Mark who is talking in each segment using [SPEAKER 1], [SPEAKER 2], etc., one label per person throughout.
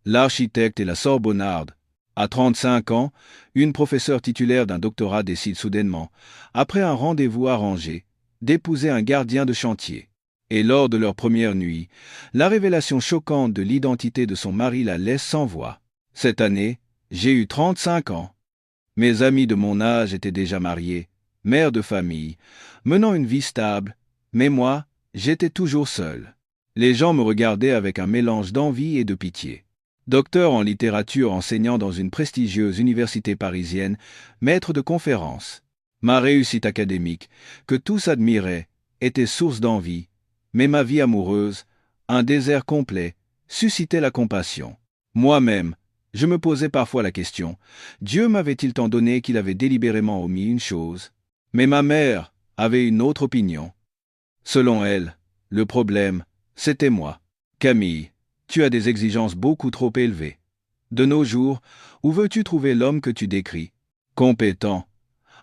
[SPEAKER 1] L'architecte et la sorbonnarde. À 35 ans, une professeure titulaire d'un doctorat décide soudainement, après un rendez-vous arrangé, d'épouser un gardien de chantier. Et lors de leur première nuit, la révélation choquante de l'identité de son mari la laisse sans voix. Cette année, j'ai eu 35 ans. Mes amis de mon âge étaient déjà mariés, mères de famille, menant une vie stable, mais moi, j'étais toujours seul. Les gens me regardaient avec un mélange d'envie et de pitié. Docteur en littérature enseignant dans une prestigieuse université parisienne, maître de conférences. Ma réussite académique, que tous admiraient, était source d'envie, mais ma vie amoureuse, un désert complet, suscitait la compassion. Moi-même, je me posais parfois la question, Dieu m'avait-il tant donné qu'il avait délibérément omis une chose? Mais ma mère avait une autre opinion. Selon elle, le problème, c'était moi. Camille, tu as des exigences beaucoup trop élevées. De nos jours, où veux-tu trouver l'homme que tu décris? Compétent,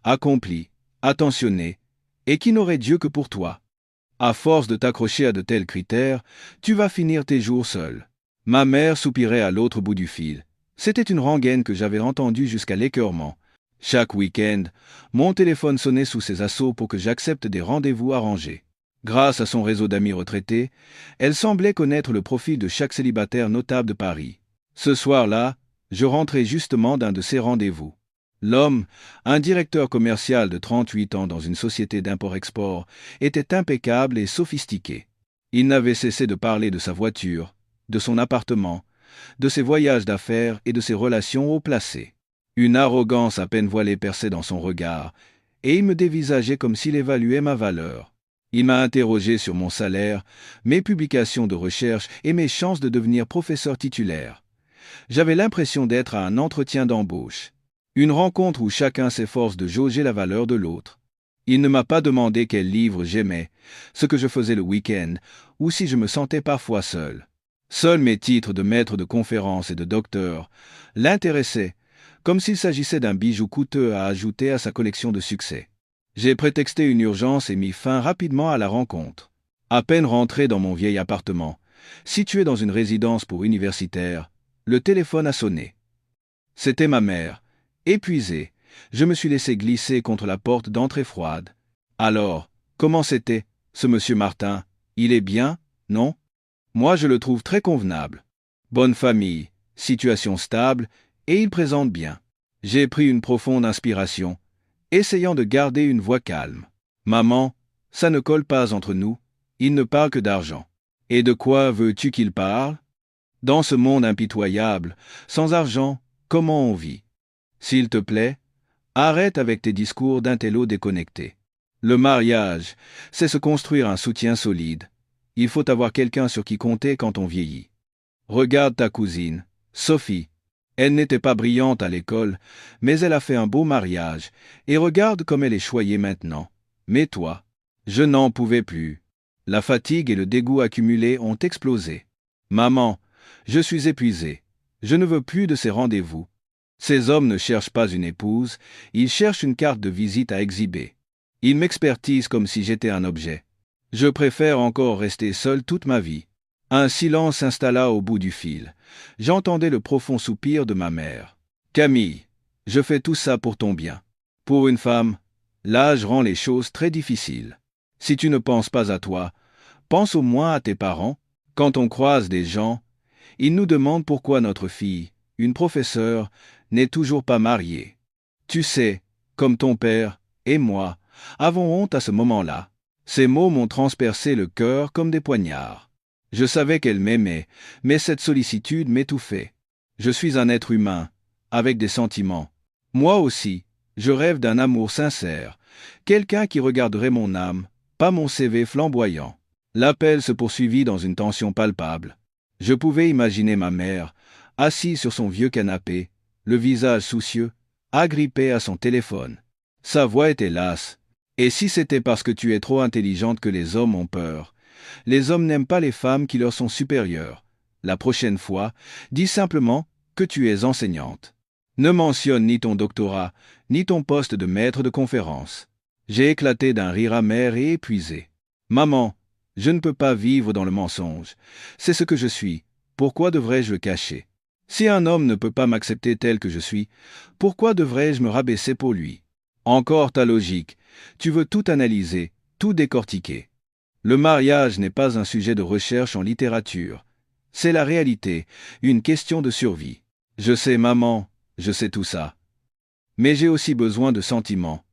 [SPEAKER 1] accompli, attentionné, et qui n'aurait Dieu que pour toi. À force de t'accrocher à de tels critères, tu vas finir tes jours seul. Ma mère soupirait à l'autre bout du fil. C'était une rengaine que j'avais entendue jusqu'à l'écœurement. Chaque week-end, mon téléphone sonnait sous ses assauts pour que j'accepte des rendez-vous arrangés. Grâce à son réseau d'amis retraités, elle semblait connaître le profil de chaque célibataire notable de Paris. Ce soir-là, je rentrais justement d'un de ces rendez-vous. L'homme, un directeur commercial de 38 ans dans une société d'import-export, était impeccable et sophistiqué. Il n'avait cessé de parler de sa voiture, de son appartement, de ses voyages d'affaires et de ses relations haut placées. Une arrogance à peine voilée perçait dans son regard, et il me dévisageait comme s'il évaluait ma valeur. Il m'a interrogé sur mon salaire, mes publications de recherche et mes chances de devenir professeur titulaire. J'avais l'impression d'être à un entretien d'embauche. Une rencontre où chacun s'efforce de jauger la valeur de l'autre. Il ne m'a pas demandé quel livre j'aimais, ce que je faisais le week-end, ou si je me sentais parfois seul. Seuls mes titres de maître de conférences et de docteur l'intéressaient, comme s'il s'agissait d'un bijou coûteux à ajouter à sa collection de succès. J'ai prétexté une urgence et mis fin rapidement à la rencontre. À peine rentré dans mon vieil appartement, situé dans une résidence pour universitaires, le téléphone a sonné. C'était ma mère. Épuisé, je me suis laissé glisser contre la porte d'entrée froide. Alors, comment c'était, ce monsieur Martin? Il est bien, non? Moi je le trouve très convenable. Bonne famille, situation stable, et il présente bien. J'ai pris une profonde inspiration, essayant de garder une voix calme. Maman, ça ne colle pas entre nous, il ne parle que d'argent. Et de quoi veux-tu qu'il parle? Dans ce monde impitoyable, sans argent, comment on vit? S'il te plaît, arrête avec tes discours d'intello déconnecté. Le mariage, c'est se construire un soutien solide. Il faut avoir quelqu'un sur qui compter quand on vieillit. Regarde ta cousine, Sophie. Elle n'était pas brillante à l'école, mais elle a fait un beau mariage, et regarde comme elle est choyée maintenant. Mais toi, je n'en pouvais plus. La fatigue et le dégoût accumulés ont explosé. Maman, je suis épuisé. Je ne veux plus de ces rendez-vous. Ces hommes ne cherchent pas une épouse, ils cherchent une carte de visite à exhiber. Ils m'expertisent comme si j'étais un objet. Je préfère encore rester seul toute ma vie. Un silence s'installa au bout du fil. J'entendais le profond soupir de ma mère. Camille, je fais tout ça pour ton bien. Pour une femme, l'âge rend les choses très difficiles. Si tu ne penses pas à toi, pense au moins à tes parents. Quand on croise des gens, ils nous demandent pourquoi notre fille, une professeure, n'est toujours pas mariée. Tu sais, comme ton père et moi, avons honte à ce moment-là. Ces mots m'ont transpercé le cœur comme des poignards. Je savais qu'elle m'aimait, mais cette sollicitude m'étouffait. Je suis un être humain, avec des sentiments. Moi aussi, je rêve d'un amour sincère, quelqu'un qui regarderait mon âme, pas mon CV flamboyant. L'appel se poursuivit dans une tension palpable. Je pouvais imaginer ma mère, assise sur son vieux canapé, le visage soucieux, agrippée à son téléphone. Sa voix était lasse. Et si c'était parce que tu es trop intelligente que les hommes ont peur? Les hommes n'aiment pas les femmes qui leur sont supérieures. La prochaine fois, dis simplement que tu es enseignante. Ne mentionne ni ton doctorat, ni ton poste de maître de conférence. J'ai éclaté d'un rire amer et épuisé. Maman, je ne peux pas vivre dans le mensonge. C'est ce que je suis. Pourquoi devrais-je le cacher? Si un homme ne peut pas m'accepter tel que je suis, pourquoi devrais-je me rabaisser pour lui? Encore ta logique. Tu veux tout analyser, tout décortiquer. Le mariage n'est pas un sujet de recherche en littérature. C'est la réalité, une question de survie. Je sais, maman, je sais tout ça. Mais j'ai aussi besoin de sentiments.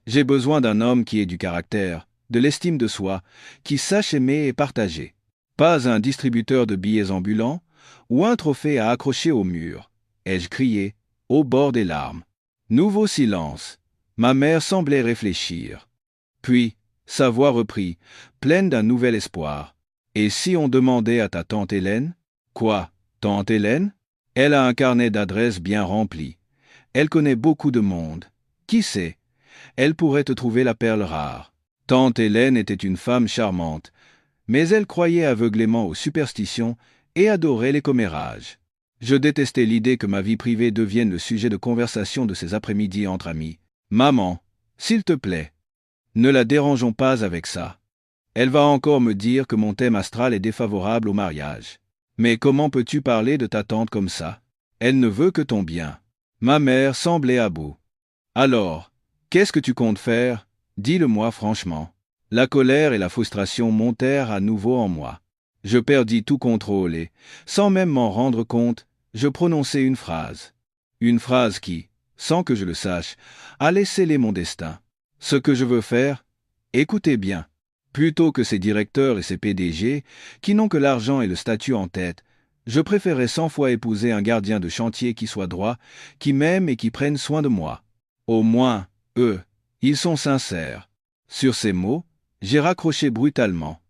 [SPEAKER 1] J'ai besoin d'un homme qui ait du caractère, de l'estime de soi, qui sache aimer et partager. Pas un distributeur de billets ambulants ou un trophée à accrocher au mur, ai-je crié, au bord des larmes. Nouveau silence. Ma mère semblait réfléchir. Puis, sa voix reprit, pleine d'un nouvel espoir. Et si on demandait à ta tante Hélène? Quoi, tante Hélène? Elle a un carnet d'adresses bien rempli. Elle connaît beaucoup de monde. Qui sait? Elle pourrait te trouver la perle rare. Tante Hélène était une femme charmante, mais elle croyait aveuglément aux superstitions et adorait les commérages. Je détestais l'idée que ma vie privée devienne le sujet de conversation de ces après-midi entre amis. Maman, s'il te plaît, ne la dérangeons pas avec ça. Elle va encore me dire que mon thème astral est défavorable au mariage. Mais comment peux-tu parler de ta tante comme ça? Elle ne veut que ton bien. Ma mère semblait à bout. Alors, qu'est-ce que tu comptes faire? Dis-le-moi franchement. La colère et la frustration montèrent à nouveau en moi. Je perdis tout contrôle et, sans même m'en rendre compte, je prononçai une phrase. Une phrase qui, sans que je le sache, allait sceller mon destin. Ce que je veux faire, écoutez bien. Plutôt que ces directeurs et ces PDG, qui n'ont que l'argent et le statut en tête, je préférais 100 fois épouser un gardien de chantier qui soit droit, qui m'aime et qui prenne soin de moi. Au moins, eux, ils sont sincères. Sur ces mots, j'ai raccroché brutalement.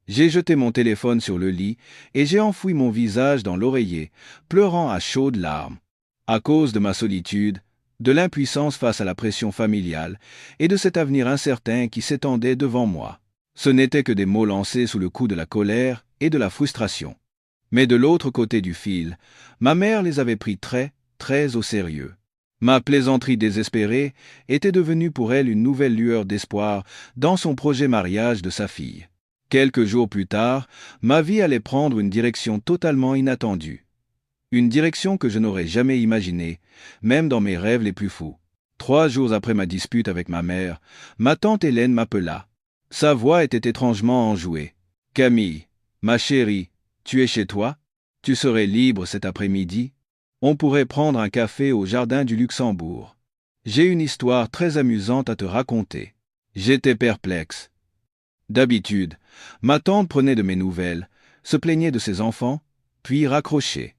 [SPEAKER 1] J'ai jeté mon téléphone sur le lit et j'ai enfoui mon visage dans l'oreiller, pleurant à chaudes larmes. À cause de ma solitude, de l'impuissance face à la pression familiale et de cet avenir incertain qui s'étendait devant moi. Ce n'étaient que des mots lancés sous le coup de la colère et de la frustration. Mais de l'autre côté du fil, ma mère les avait pris très, très au sérieux. Ma plaisanterie désespérée était devenue pour elle une nouvelle lueur d'espoir dans son projet mariage de sa fille. Quelques jours plus tard, ma vie allait prendre une direction totalement inattendue. Une direction que je n'aurais jamais imaginée, même dans mes rêves les plus fous. 3 jours après ma dispute avec ma mère, ma tante Hélène m'appela. Sa voix était étrangement enjouée. « Camille, ma chérie, tu es chez toi? Tu serais libre cet après-midi? On pourrait prendre un café au jardin du Luxembourg. J'ai une histoire très amusante à te raconter. » J'étais perplexe. D'habitude, ma tante prenait de mes nouvelles, se plaignait de ses enfants, puis raccrochait.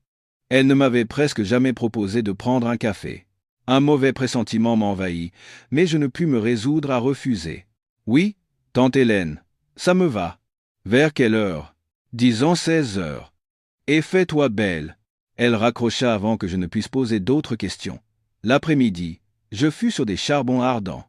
[SPEAKER 1] Elle ne m'avait presque jamais proposé de prendre un café. Un mauvais pressentiment m'envahit, mais je ne pus me résoudre à refuser. « Oui, tante Hélène, ça me va. Vers quelle heure? Disons 16 heures. Et fais-toi belle. » Elle raccrocha avant que je ne puisse poser d'autres questions. L'après-midi, je fus sur des charbons ardents.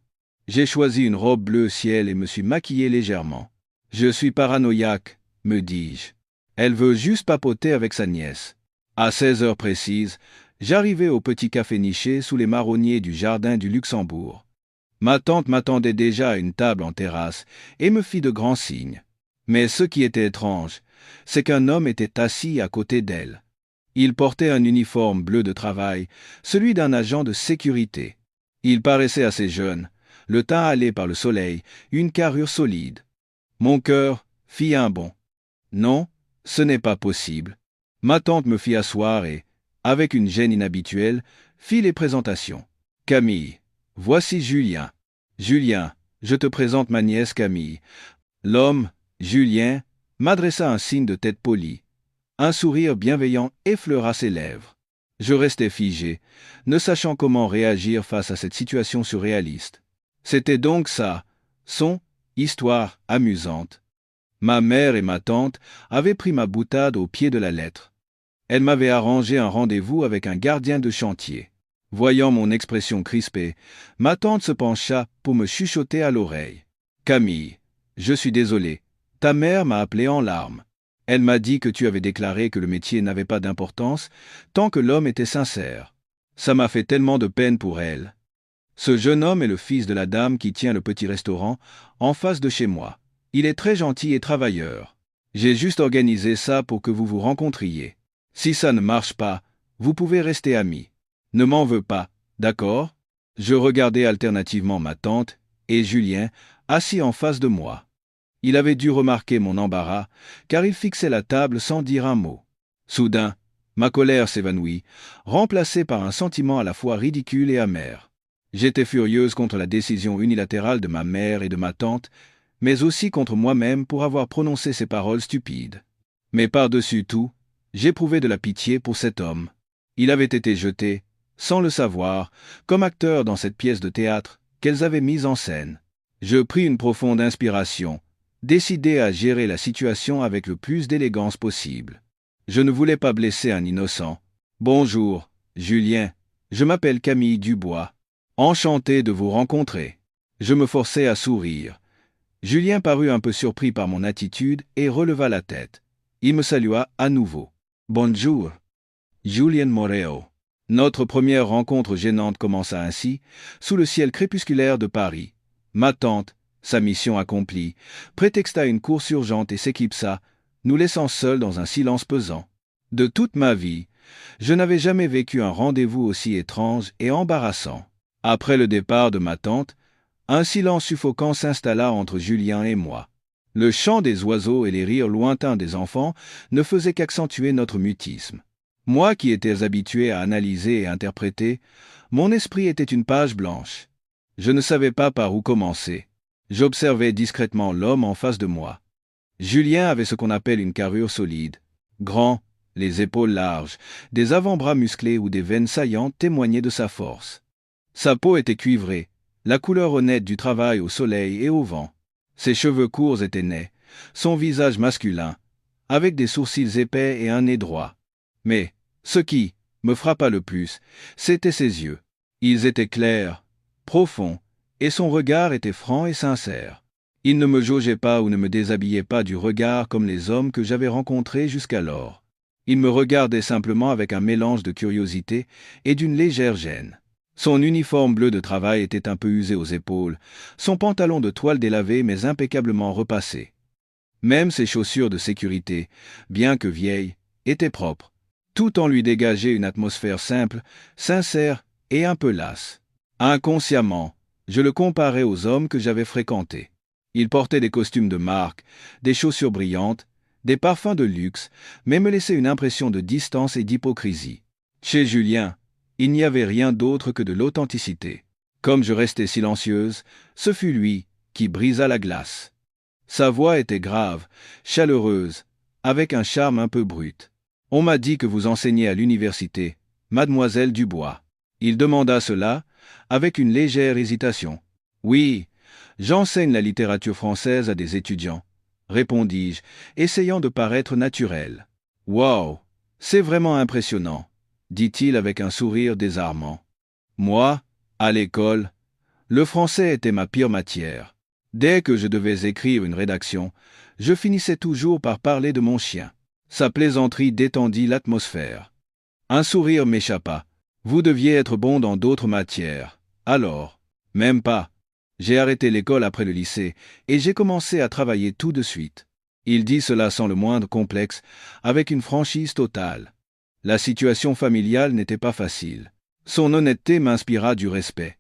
[SPEAKER 1] J'ai choisi une robe bleu ciel et me suis maquillé légèrement. « Je suis paranoïaque, me dis-je. Elle veut juste papoter avec sa nièce. » À 16 heures précises, j'arrivai au petit café niché sous les marronniers du jardin du Luxembourg. Ma tante m'attendait déjà à une table en terrasse et me fit de grands signes. Mais ce qui était étrange, c'est qu'un homme était assis à côté d'elle. Il portait un uniforme bleu de travail, celui d'un agent de sécurité. Il paraissait assez jeune, le teint hâlé par le soleil, une carrure solide. Mon cœur fit un bond. Non, ce n'est pas possible. Ma tante me fit asseoir et, avec une gêne inhabituelle, fit les présentations. « Camille, voici Julien. Julien, je te présente ma nièce Camille. » L'homme, Julien, m'adressa un signe de tête poli. Un sourire bienveillant effleura ses lèvres. Je restais figé, ne sachant comment réagir face à cette situation surréaliste. C'était donc ça, son histoire amusante. Ma mère et ma tante avaient pris ma boutade au pied de la lettre. Elle m'avait arrangé un rendez-vous avec un gardien de chantier. Voyant mon expression crispée, ma tante se pencha pour me chuchoter à l'oreille. « Camille, je suis désolé. Ta mère m'a appelé en larmes. Elle m'a dit que tu avais déclaré que le métier n'avait pas d'importance tant que l'homme était sincère. Ça m'a fait tellement de peine pour elle. Ce jeune homme est le fils de la dame qui tient le petit restaurant en face de chez moi. Il est très gentil et travailleur. J'ai juste organisé ça pour que vous vous rencontriez. Si ça ne marche pas, Vous pouvez rester amis. Ne m'en veux pas, d'accord? Je regardais alternativement ma tante et Julien, assis en face de moi. Il avait dû remarquer mon embarras, car il fixait la table sans dire un mot. Soudain, ma colère s'évanouit, remplacée par un sentiment à la fois ridicule et amer. J'étais furieuse contre la décision unilatérale de ma mère et de ma tante, mais aussi contre moi-même pour avoir prononcé ces paroles stupides. Mais par-dessus tout, j'éprouvais de la pitié pour cet homme. Il avait été jeté, sans le savoir, comme acteur dans cette pièce de théâtre qu'elles avaient mise en scène. Je pris une profonde inspiration, décidé à gérer la situation avec le plus d'élégance possible. Je ne voulais pas blesser un innocent. « Bonjour, Julien, je m'appelle Camille Dubois. Enchanté de vous rencontrer. » Je me forçai à sourire. Julien parut un peu surpris par mon attitude et releva la tête. Il me salua à nouveau. « Bonjour. Julien Moreo. » Notre première rencontre gênante commença ainsi, sous le ciel crépusculaire de Paris. Ma tante, sa mission accomplie, prétexta une course urgente et s'éclipsa, nous laissant seuls dans un silence pesant. De toute ma vie, je n'avais jamais vécu un rendez-vous aussi étrange et embarrassant. Après le départ de ma tante, un silence suffocant s'installa entre Julien et moi. Le chant des oiseaux et les rires lointains des enfants ne faisaient qu'accentuer notre mutisme. Moi qui étais habitué à analyser et interpréter, mon esprit était une page blanche. Je ne savais pas par où commencer. J'observais discrètement l'homme en face de moi. Julien avait ce qu'on appelle une carrure solide. Grand, les épaules larges, des avant-bras musclés où des veines saillantes témoignaient de sa force. Sa peau était cuivrée, la couleur honnête du travail au soleil et au vent. Ses cheveux courts étaient nets, son visage masculin, avec des sourcils épais et un nez droit. Mais, ce qui me frappa le plus, c'étaient ses yeux. Ils étaient clairs, profonds, et son regard était franc et sincère. Il ne me jaugeait pas ou ne me déshabillait pas du regard comme les hommes que j'avais rencontrés jusqu'alors. Il me regardait simplement avec un mélange de curiosité et d'une légère gêne. Son uniforme bleu de travail était un peu usé aux épaules, son pantalon de toile délavé mais impeccablement repassé. Même ses chaussures de sécurité, bien que vieilles, étaient propres. Tout en lui dégageait une atmosphère simple, sincère et un peu lasse. Inconsciemment, je le comparais aux hommes que j'avais fréquentés. Il portait des costumes de marque, des chaussures brillantes, des parfums de luxe, mais me laissait une impression de distance et d'hypocrisie. Chez Julien, il n'y avait rien d'autre que de l'authenticité. Comme je restais silencieuse, ce fut lui qui brisa la glace. Sa voix était grave, chaleureuse, avec un charme un peu brut. « On m'a dit que vous enseignez à l'université, mademoiselle Dubois. » Il demanda cela, avec une légère hésitation. « Oui, j'enseigne la littérature française à des étudiants, » répondis-je, essayant de paraître naturel. « Wow, c'est vraiment impressionnant, » dit-il avec un sourire désarmant. Moi, à l'école, le français était ma pire matière. Dès que je devais écrire une rédaction, je finissais toujours par parler de mon chien. Sa plaisanterie détendit l'atmosphère. Un sourire m'échappa. Vous deviez être bon dans d'autres matières. Alors, même pas. J'ai arrêté l'école après le lycée et j'ai commencé à travailler tout de suite. Il dit cela sans le moindre complexe, avec une franchise totale. La situation familiale n'était pas facile. Son honnêteté m'inspira du respect.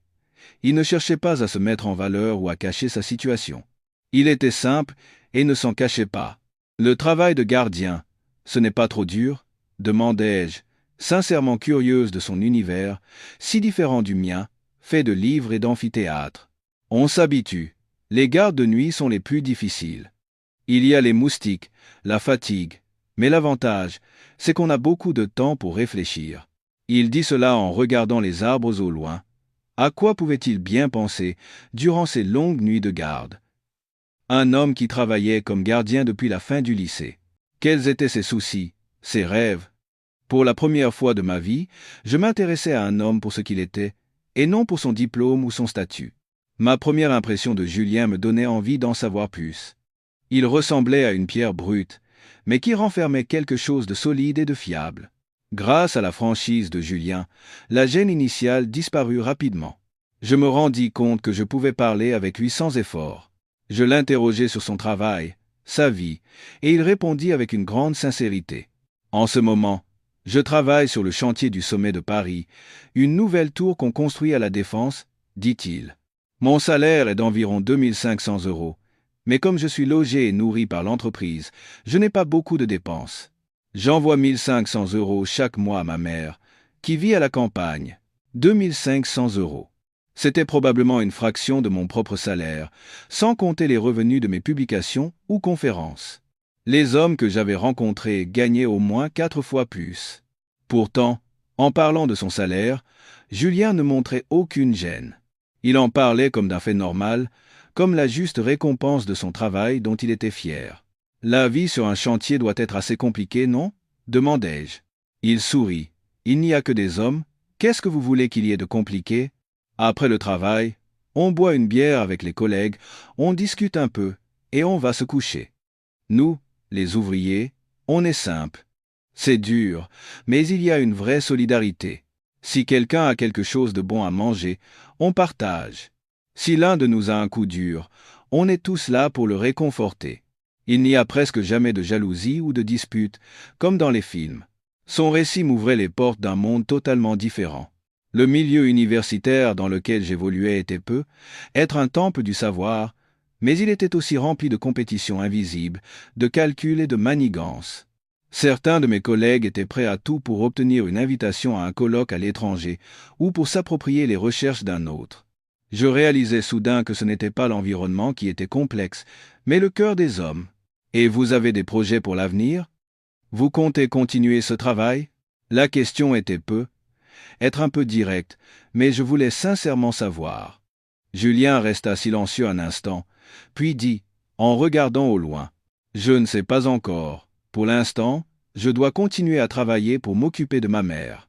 [SPEAKER 1] Il ne cherchait pas à se mettre en valeur ou à cacher sa situation. Il était simple et ne s'en cachait pas. Le travail de gardien, ce n'est pas trop dur ? Demandai-je, sincèrement curieuse de son univers, si différent du mien, fait de livres et d'amphithéâtres. On s'habitue. Les gardes de nuit sont les plus difficiles. Il y a les moustiques, la fatigue, mais l'avantage, c'est qu'on a beaucoup de temps pour réfléchir. Il dit cela en regardant les arbres au loin. À quoi pouvait-il bien penser durant ces longues nuits de garde? Un homme qui travaillait comme gardien depuis la fin du lycée. Quels étaient ses soucis, ses rêves? Pour la première fois de ma vie, je m'intéressais à un homme pour ce qu'il était, et non pour son diplôme ou son statut. Ma première impression de Julien me donnait envie d'en savoir plus. Il ressemblait à une pierre brute, mais qui renfermait quelque chose de solide et de fiable. Grâce à la franchise de Julien, la gêne initiale disparut rapidement. Je me rendis compte que je pouvais parler avec lui sans effort. Je l'interrogeai sur son travail, sa vie, et il répondit avec une grande sincérité. En ce moment, Je travaille sur le chantier du sommet de Paris, une nouvelle tour qu'on construit à la Défense, dit-il. Mon salaire est d'environ 2500 €, mais comme je suis logé et nourri par l'entreprise, je n'ai pas beaucoup de dépenses. J'envoie 1500 € chaque mois à ma mère, qui vit à la campagne. 2500 €. C'était probablement une fraction de mon propre salaire, sans compter les revenus de mes publications ou conférences. Les hommes que j'avais rencontrés gagnaient au moins 4 fois plus. Pourtant, en parlant de son salaire, Julien ne montrait aucune gêne. Il en parlait comme d'un fait normal, comme la juste récompense de son travail dont il était fier. « La vie sur un chantier doit être assez compliquée, non ? Demandai-je. Il sourit. « Il n'y a que des hommes. Qu'est-ce que vous voulez qu'il y ait de compliqué ? Après le travail, on boit une bière avec les collègues, on discute un peu, et on va se coucher. Nous, les ouvriers, on est simple. C'est dur, mais il y a une vraie solidarité. Si quelqu'un a quelque chose de bon à manger, on partage. Si l'un de nous a un coup dur, on est tous là pour le réconforter. Il n'y a presque jamais de jalousie ou de dispute, comme dans les films. » Son récit m'ouvrait les portes d'un monde totalement différent. Le milieu universitaire dans lequel j'évoluais était peu, être un temple du savoir, mais il était aussi rempli de compétitions invisibles, de calculs et de manigances. Certains de mes collègues étaient prêts à tout pour obtenir une invitation à un colloque à l'étranger ou pour s'approprier les recherches d'un autre. Je réalisais soudain que ce n'était pas l'environnement qui était complexe, mais le cœur des hommes. « Et vous avez des projets pour l'avenir ? Vous comptez continuer ce travail ? » La question était être un peu direct, mais je voulais sincèrement savoir. Julien resta silencieux un instant, puis dit, en regardant au loin, « Je ne sais pas encore. Pour l'instant, je dois continuer à travailler pour m'occuper de ma mère.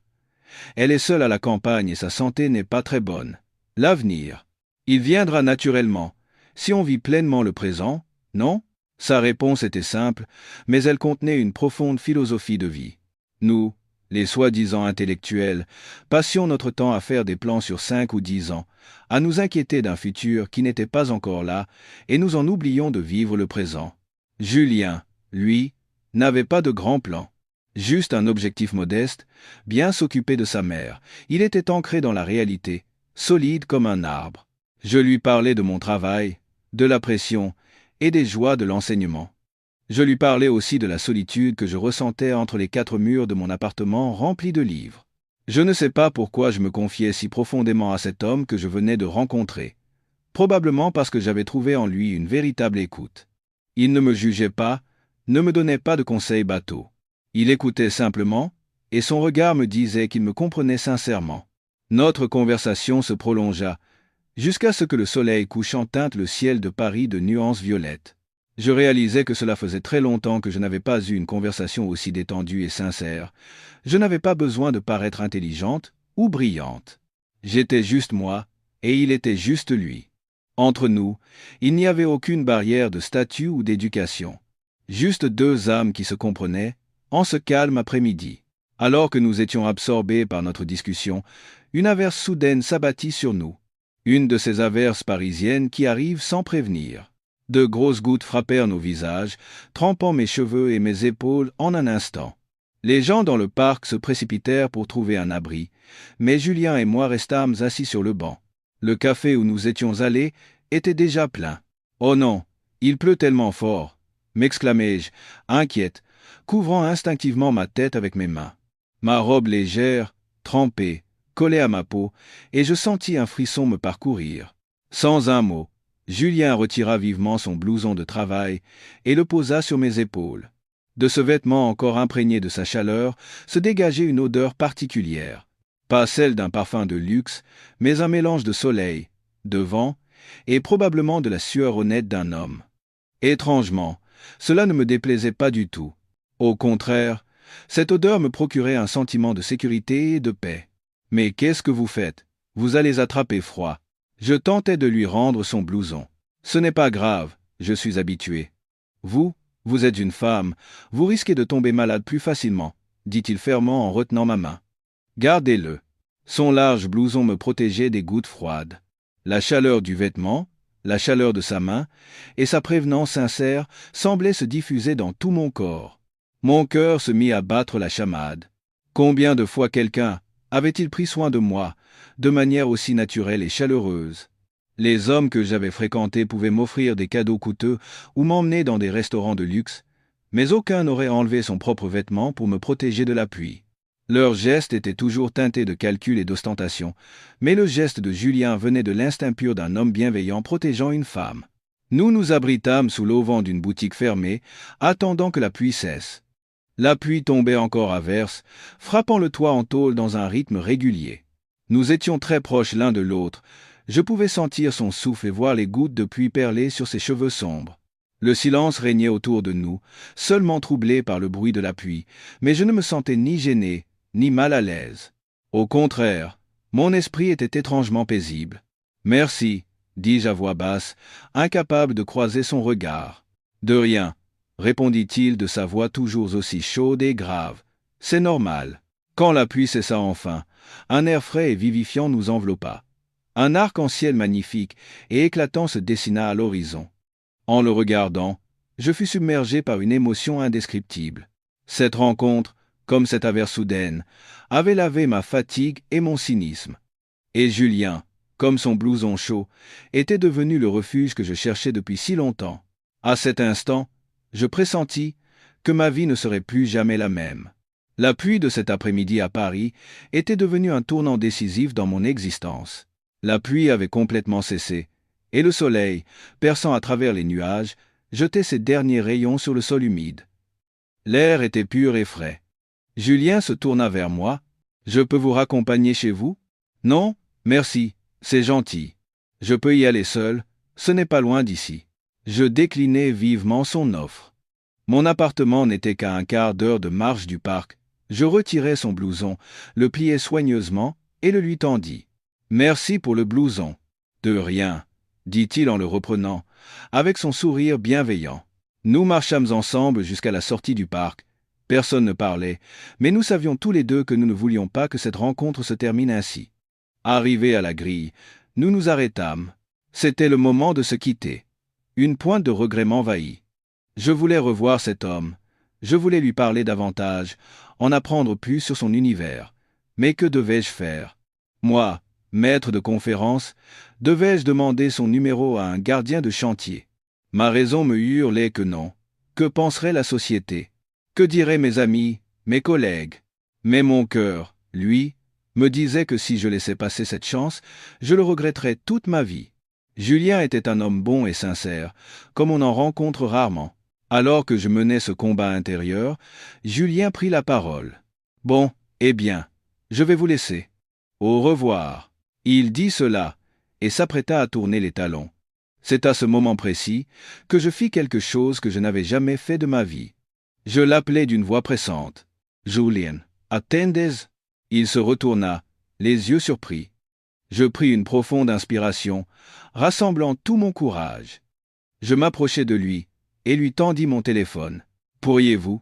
[SPEAKER 1] Elle est seule à la campagne et sa santé n'est pas très bonne. L'avenir, il viendra naturellement, si on vit pleinement le présent, non ? » Sa réponse était simple, mais elle contenait une profonde philosophie de vie. Nous, les soi-disant intellectuels, passions notre temps à faire des plans sur 5 ou 10 ans, à nous inquiéter d'un futur qui n'était pas encore là, et nous en oublions de vivre le présent. Julien, lui, n'avait pas de grand plan. Juste un objectif modeste, bien s'occuper de sa mère. Il était ancré dans la réalité, solide comme un arbre. Je lui parlais de mon travail, de la pression et des joies de l'enseignement. Je lui parlais aussi de la solitude que je ressentais entre les 4 murs de mon appartement rempli de livres. Je ne sais pas pourquoi je me confiais si profondément à cet homme que je venais de rencontrer. Probablement parce que j'avais trouvé en lui une véritable écoute. Il ne me jugeait pas, ne me donnait pas de conseils bateaux. Il écoutait simplement, et son regard me disait qu'il me comprenait sincèrement. Notre conversation se prolongea, jusqu'à ce que le soleil couchant teinte le ciel de Paris de nuances violettes. Je réalisais que cela faisait très longtemps que je n'avais pas eu une conversation aussi détendue et sincère. Je n'avais pas besoin de paraître intelligente ou brillante. J'étais juste moi, et il était juste lui. Entre nous, il n'y avait aucune barrière de statut ou d'éducation. Juste 2 âmes qui se comprenaient, en ce calme après-midi. Alors que nous étions absorbés par notre discussion, une averse soudaine s'abattit sur nous. Une de ces averses parisiennes qui arrivent sans prévenir. De grosses gouttes frappèrent nos visages, trempant mes cheveux et mes épaules en un instant. Les gens dans le parc se précipitèrent pour trouver un abri, mais Julien et moi restâmes assis sur le banc. Le café où nous étions allés était déjà plein. « Oh non, il pleut tellement fort !» m'exclamai-je, inquiète, couvrant instinctivement ma tête avec mes mains. Ma robe légère, trempée, collait à ma peau, et je sentis un frisson me parcourir. Sans un mot, Julien retira vivement son blouson de travail et le posa sur mes épaules. De ce vêtement encore imprégné de sa chaleur se dégageait une odeur particulière. Pas celle d'un parfum de luxe, mais un mélange de soleil, de vent et probablement de la sueur honnête d'un homme. Étrangement, cela ne me déplaisait pas du tout. Au contraire, cette odeur me procurait un sentiment de sécurité et de paix. « Mais qu'est-ce que vous faites ? Vous allez attraper froid. » Je tentais de lui rendre son blouson. « Ce n'est pas grave, je suis habitué. »« Vous êtes une femme, vous risquez de tomber malade plus facilement, » dit-il fermement en retenant ma main. « Gardez-le. » Son large blouson me protégeait des gouttes froides. La chaleur du vêtement, la chaleur de sa main, et sa prévenance sincère semblaient se diffuser dans tout mon corps. Mon cœur se mit à battre la chamade. Combien de fois quelqu'un avait-il pris soin de moi, de manière aussi naturelle et chaleureuse? Les hommes que j'avais fréquentés pouvaient m'offrir des cadeaux coûteux ou m'emmener dans des restaurants de luxe, mais aucun n'aurait enlevé son propre vêtement pour me protéger de la pluie. Leurs gestes étaient toujours teintés de calcul et d'ostentation, mais le geste de Julien venait de l'instinct pur d'un homme bienveillant protégeant une femme. Nous nous abritâmes sous l'auvent d'une boutique fermée, attendant que la pluie cesse. La pluie tombait encore à verse, frappant le toit en tôle dans un rythme régulier. Nous étions très proches l'un de l'autre. Je pouvais sentir son souffle et voir les gouttes de pluie perler sur ses cheveux sombres. Le silence régnait autour de nous, seulement troublé par le bruit de la pluie, mais je ne me sentais ni gêné, ni mal à l'aise. Au contraire, mon esprit était étrangement paisible. « Merci », dis-je à voix basse, incapable de croiser son regard. « De rien », répondit-il de sa voix toujours aussi chaude et grave. « C'est normal. » Quand la pluie cessa enfin, un air frais et vivifiant nous enveloppa. Un arc-en-ciel magnifique et éclatant se dessina à l'horizon. En le regardant, je fus submergé par une émotion indescriptible. Cette rencontre, comme cette averse soudaine, avait lavé ma fatigue et mon cynisme. Et Julien, comme son blouson chaud, était devenu le refuge que je cherchais depuis si longtemps. À cet instant, je pressentis que ma vie ne serait plus jamais la même. La pluie de cet après-midi à Paris était devenue un tournant décisif dans mon existence. La pluie avait complètement cessé, et le soleil, perçant à travers les nuages, jetait ses derniers rayons sur le sol humide. L'air était pur et frais. Julien se tourna vers moi. « Je peux vous raccompagner chez vous ? » ?»« Non, merci, c'est gentil. Je peux y aller seul, ce n'est pas loin d'ici. » Je déclinai vivement son offre. Mon appartement n'était qu'à un quart d'heure de marche du parc. Je retirai son blouson, le pliai soigneusement et le lui tendis. « Merci pour le blouson. »« De rien, » dit-il en le reprenant, avec son sourire bienveillant. Nous marchâmes ensemble jusqu'à la sortie du parc. Personne ne parlait, mais nous savions tous les deux que nous ne voulions pas que cette rencontre se termine ainsi. Arrivés à la grille, nous nous arrêtâmes. C'était le moment de se quitter. Une pointe de regret m'envahit. Je voulais revoir cet homme. Je voulais lui parler davantage, en apprendre plus sur son univers. Mais que devais-je faire? Moi, maître de conférence, devais-je demander son numéro à un gardien de chantier? Ma raison me hurlait que non. Que penserait la société? Que diraient mes amis, mes collègues? Mais mon cœur, lui, me disait que si je laissais passer cette chance, je le regretterais toute ma vie. Julien était un homme bon et sincère, comme on en rencontre rarement. Alors que je menais ce combat intérieur, Julien prit la parole. « Bon, eh bien, je vais vous laisser. Au revoir. » Il dit cela, et s'apprêta à tourner les talons. C'est à ce moment précis que je fis quelque chose que je n'avais jamais fait de ma vie. Je l'appelai d'une voix pressante. « Julien, attendez ?» Il se retourna, les yeux surpris. Je pris une profonde inspiration, rassemblant tout mon courage. Je m'approchai de lui et lui tendis mon téléphone. « Pourriez-vous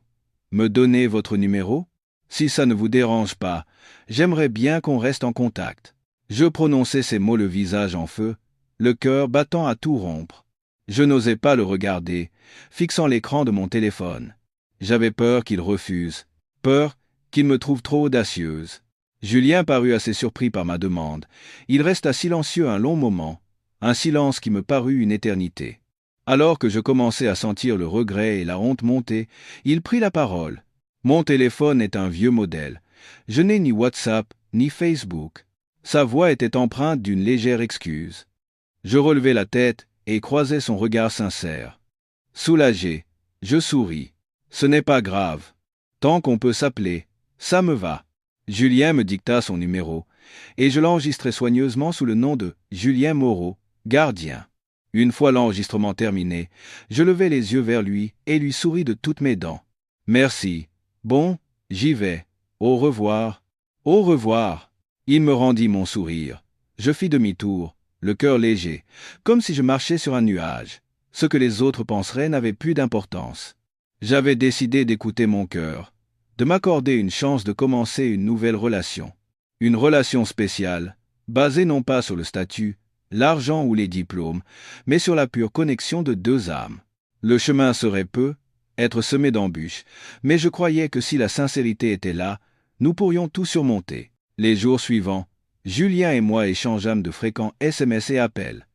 [SPEAKER 1] me donner votre numéro? Si ça ne vous dérange pas, j'aimerais bien qu'on reste en contact. » Je prononçai ces mots le visage en feu, le cœur battant à tout rompre. Je n'osais pas le regarder, fixant l'écran de mon téléphone. J'avais peur qu'il refuse, peur qu'il me trouve trop audacieuse. Julien parut assez surpris par ma demande. Il resta silencieux un long moment, un silence qui me parut une éternité. Alors que je commençais à sentir le regret et la honte monter, il prit la parole. « Mon téléphone est un vieux modèle. Je n'ai ni WhatsApp, ni Facebook. » Sa voix était empreinte d'une légère excuse. Je relevai la tête et croisai son regard sincère. Soulagé, je souris. « Ce n'est pas grave. Tant qu'on peut s'appeler, ça me va. » Julien me dicta son numéro, et je l'enregistrai soigneusement sous le nom de Julien Moreau, gardien. Une fois l'enregistrement terminé, je levai les yeux vers lui et lui souris de toutes mes dents. « Merci. Bon, j'y vais. Au revoir. »« Au revoir. » Il me rendit mon sourire. Je fis demi-tour, le cœur léger, comme si je marchais sur un nuage. Ce que les autres penseraient n'avait plus d'importance. J'avais décidé d'écouter mon cœur, de m'accorder une chance de commencer une nouvelle relation. Une relation spéciale, basée non pas sur le statut, l'argent ou les diplômes, mais sur la pure connexion de deux âmes. Le chemin serait peu, être semé d'embûches, mais je croyais que si la sincérité était là, Nous pourrions tout surmonter. Les jours suivants, Julien et moi échangeâmes de fréquents SMS et appels.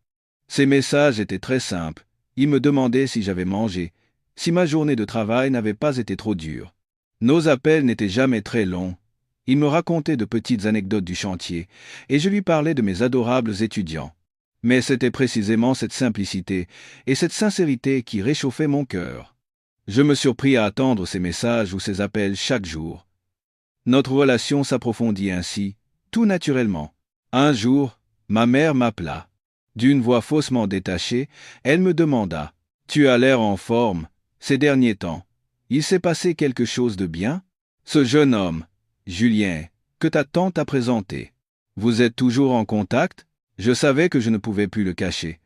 [SPEAKER 1] Ces messages étaient très simples. Il me demandait si j'avais mangé, si ma journée de travail n'avait pas été trop dure. Nos appels n'étaient jamais très longs. Il me racontait de petites anecdotes du chantier, et je lui parlais de mes adorables étudiants. Mais c'était précisément cette simplicité et cette sincérité qui réchauffaient mon cœur. Je me surpris à attendre ces messages ou ces appels chaque jour. Notre relation s'approfondit ainsi, tout naturellement. Un jour, ma mère m'appela. D'une voix faussement détachée, elle me demanda « Tu as l'air en forme, ces derniers temps. Il s'est passé quelque chose de bien ? Ce jeune homme, Julien, que ta tante a présenté. Vous êtes toujours en contact ? » Je savais que je ne pouvais plus le cacher.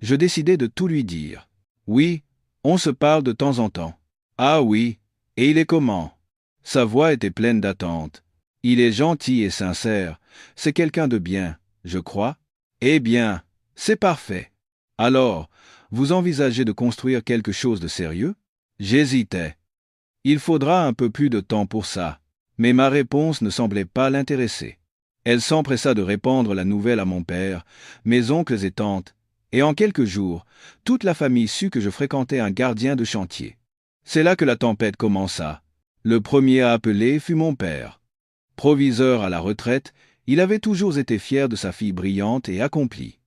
[SPEAKER 1] Je décidai de tout lui dire. « Oui, on se parle de temps en temps. »« Ah oui, et il est comment ?» Sa voix était pleine d'attente. « Il est gentil et sincère. C'est quelqu'un de bien, je crois. »« Eh bien, c'est parfait. Alors, vous envisagez de construire quelque chose de sérieux ? » J'hésitais. Il faudra un peu plus de temps pour ça. Mais ma réponse ne semblait pas l'intéresser. Elle s'empressa de répandre la nouvelle à mon père, mes oncles et tantes, et en quelques jours, toute la famille sut que je fréquentais un gardien de chantier. C'est là que la tempête commença. Le premier à appeler fut mon père. Proviseur à la retraite, il avait toujours été fier de sa fille brillante et accomplie.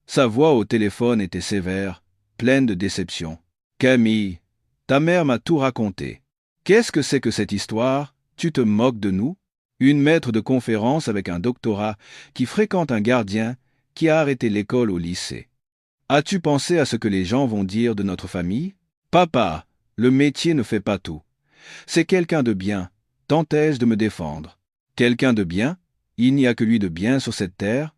[SPEAKER 1] Sa voix au téléphone était sévère, pleine de déception. « Camille, ta mère m'a tout raconté. Qu'est-ce que c'est que cette histoire ? Tu te moques de nous ? Une maître de conférence avec un doctorat qui fréquente un gardien qui a arrêté l'école au lycée. As-tu pensé à ce que les gens vont dire de notre famille ? Papa, le métier ne fait pas tout. C'est quelqu'un de bien, tentai-je de me défendre. Quelqu'un de bien ? Il n'y a que lui de bien sur cette terre.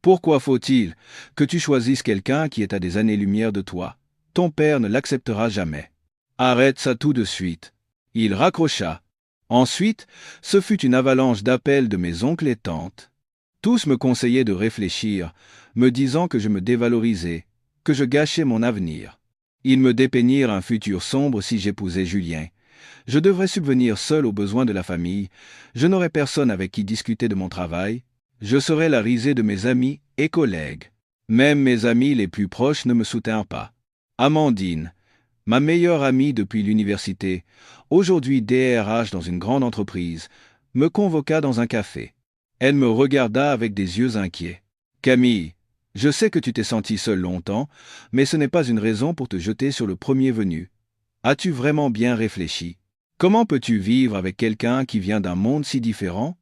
[SPEAKER 1] Pourquoi faut-il que tu choisisses quelqu'un qui est à des années-lumière de toi ? Ton père ne l'acceptera jamais. Arrête ça tout de suite. Il raccrocha. Ensuite, ce fut une avalanche d'appels de mes oncles et tantes. Tous me conseillaient de réfléchir, me disant que je me dévalorisais, que je gâchais mon avenir. Ils me dépeignirent un futur sombre si j'épousais Julien. Je devrais subvenir seul aux besoins de la famille, je n'aurais personne avec qui discuter de mon travail, je serais la risée de mes amis et collègues. Même mes amis les plus proches ne me soutinrent pas. Amandine, ma meilleure amie depuis l'université, aujourd'hui DRH dans une grande entreprise, me convoqua dans un café. Elle me regarda avec des yeux inquiets. « Camille, je sais que tu t'es sentie seule longtemps, mais ce n'est pas une raison pour te jeter sur le premier venu. As-tu vraiment bien réfléchi ? Comment peux-tu vivre avec quelqu'un qui vient d'un monde si différent ?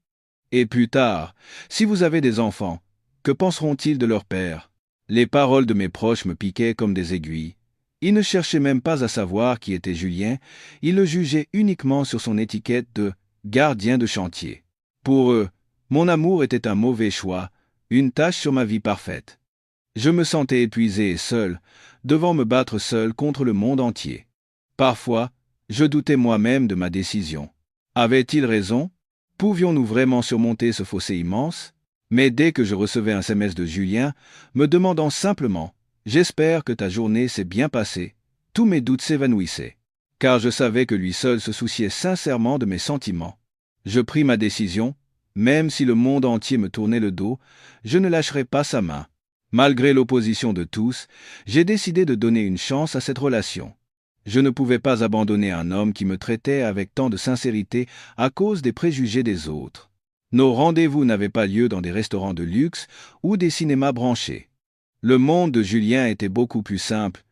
[SPEAKER 1] Et plus tard, si vous avez des enfants, que penseront-ils de leur père ? » Les paroles de mes proches me piquaient comme des aiguilles. Ils ne cherchaient même pas à savoir qui était Julien, ils le jugeaient uniquement sur son étiquette de « gardien de chantier ». Pour eux, mon amour était un mauvais choix, une tâche sur ma vie parfaite. Je me sentais épuisé et seul, devant me battre seul contre le monde entier. Parfois, je doutais moi-même de ma décision. Avait-il raison ? Pouvions-nous vraiment surmonter ce fossé immense ? Mais dès que je recevais un SMS de Julien, me demandant simplement « J'espère que ta journée s'est bien passée », tous mes doutes s'évanouissaient. Car je savais que lui seul se souciait sincèrement de mes sentiments. Je pris ma décision, même si le monde entier me tournait le dos, je ne lâcherais pas sa main. Malgré l'opposition de tous, j'ai décidé de donner une chance à cette relation. Je ne pouvais pas abandonner un homme qui me traitait avec tant de sincérité à cause des préjugés des autres. Nos rendez-vous n'avaient pas lieu dans des restaurants de luxe ou des cinémas branchés. Le monde de Julien était beaucoup plus simple,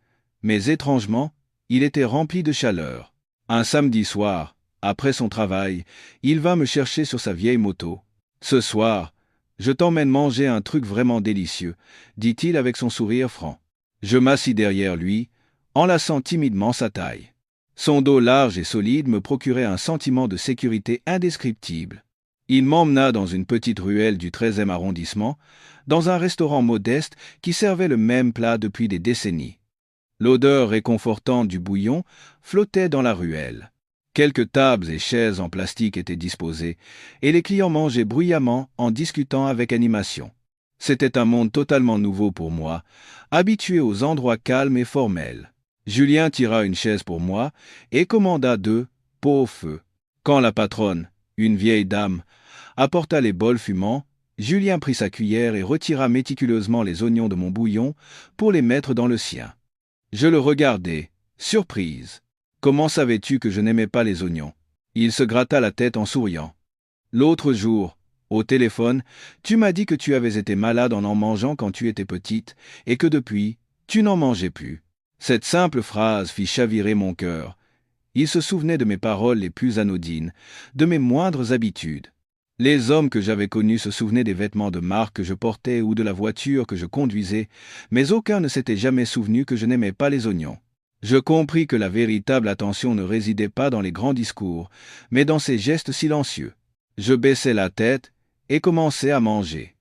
[SPEAKER 1] mais étrangement, il était rempli de chaleur. Un samedi soir, après son travail, il vint me chercher sur sa vieille moto. « Ce soir, je t'emmène manger un truc vraiment délicieux », dit-il avec son sourire franc. Je m'assis derrière lui, enlaçant timidement sa taille. Son dos large et solide me procurait un sentiment de sécurité indescriptible. Il m'emmena dans une petite ruelle du 13e arrondissement, dans un restaurant modeste qui servait le même plat depuis des décennies. L'odeur réconfortante du bouillon flottait dans la ruelle. Quelques tables et chaises en plastique étaient disposées, et les clients mangeaient bruyamment en discutant avec animation. C'était un monde totalement nouveau pour moi, habitué aux endroits calmes et formels. Julien tira une chaise pour moi et commanda 2 pots au feu. Quand la patronne, Une vieille dame apporta les bols fumants. Julien prit sa cuillère et retira méticuleusement les oignons de mon bouillon pour les mettre dans le sien. Je le regardai, surprise. Comment savais-tu que je n'aimais pas les oignons? Il se gratta la tête en souriant. L'autre jour, au téléphone, tu m'as dit que tu avais été malade en mangeant quand tu étais petite, et que depuis, tu n'en mangeais plus. Cette simple phrase fit chavirer mon cœur. Il se souvenait de mes paroles les plus anodines, de mes moindres habitudes. Les hommes que j'avais connus se souvenaient des vêtements de marque que je portais ou de la voiture que je conduisais, mais aucun ne s'était jamais souvenu que je n'aimais pas les oignons. Je compris que la véritable attention ne résidait pas dans les grands discours, mais dans ces gestes silencieux. Je baissai la tête et commençai à manger.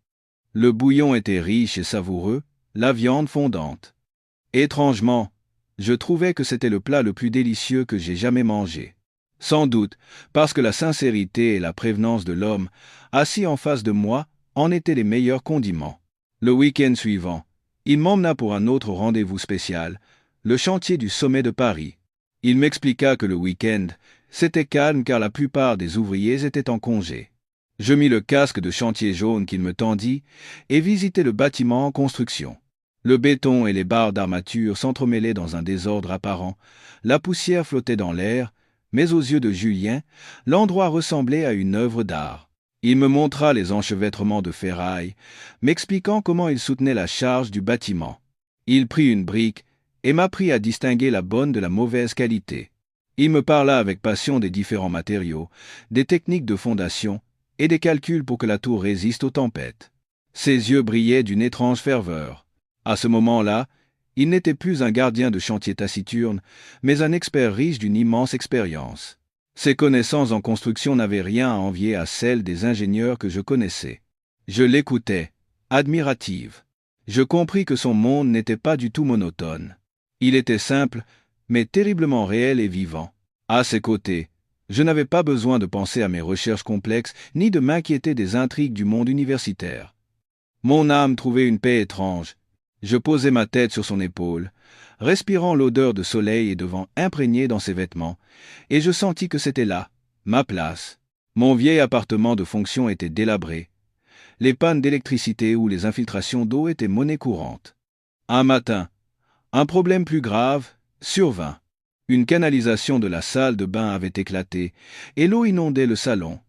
[SPEAKER 1] Le bouillon était riche et savoureux, la viande fondante. Étrangement, je trouvais que c'était le plat le plus délicieux que j'ai jamais mangé. Sans doute, parce que la sincérité et la prévenance de l'homme, assis en face de moi, en étaient les meilleurs condiments. Le week-end suivant, il m'emmena pour un autre rendez-vous spécial, le chantier du sommet de Paris. Il m'expliqua que le week-end, c'était calme car la plupart des ouvriers étaient en congé. Je mis le casque de chantier jaune qu'il me tendit et visitai le bâtiment en construction. Le béton et les barres d'armature s'entremêlaient dans un désordre apparent, la poussière flottait dans l'air, mais aux yeux de Julien, l'endroit ressemblait à une œuvre d'art. Il me montra les enchevêtrements de ferraille, m'expliquant comment il soutenait la charge du bâtiment. Il prit une brique et m'apprit à distinguer la bonne de la mauvaise qualité. Il me parla avec passion des différents matériaux, des techniques de fondation et des calculs pour que la tour résiste aux tempêtes. Ses yeux brillaient d'une étrange ferveur. À ce moment-là, il n'était plus un gardien de chantier taciturne, mais un expert riche d'une immense expérience. Ses connaissances en construction n'avaient rien à envier à celles des ingénieurs que je connaissais. Je l'écoutais, admirative. Je compris que son monde n'était pas du tout monotone. Il était simple, mais terriblement réel et vivant. À ses côtés, je n'avais pas besoin de penser à mes recherches complexes, ni de m'inquiéter des intrigues du monde universitaire. Mon âme trouvait une paix étrange. Je posai ma tête sur son épaule, respirant l'odeur de soleil et de vent imprégné dans ses vêtements, et je sentis que c'était là, ma place. Mon vieil appartement de fonction était délabré. Les pannes d'électricité ou les infiltrations d'eau étaient monnaie courante. Un matin, un problème plus grave survint. Une canalisation de la salle de bain avait éclaté, et l'eau inondait le salon.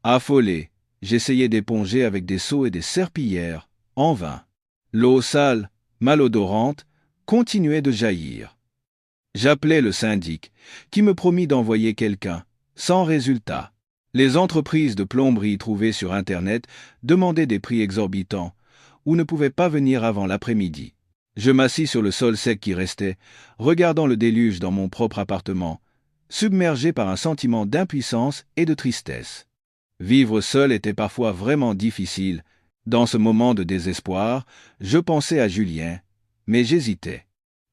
[SPEAKER 1] Affolé, j'essayais d'éponger avec des seaux et des serpillières, en vain. L'eau sale, malodorante, continuait de jaillir. J'appelai le syndic, qui me promit d'envoyer quelqu'un, sans résultat. Les entreprises de plomberie trouvées sur Internet demandaient des prix exorbitants, ou ne pouvaient pas venir avant l'après-midi. Je m'assis sur le sol sec qui restait, regardant le déluge dans mon propre appartement, submergé par un sentiment d'impuissance et de tristesse. Vivre seul était parfois vraiment difficile. Dans ce moment de désespoir, je pensais à Julien, mais j'hésitais.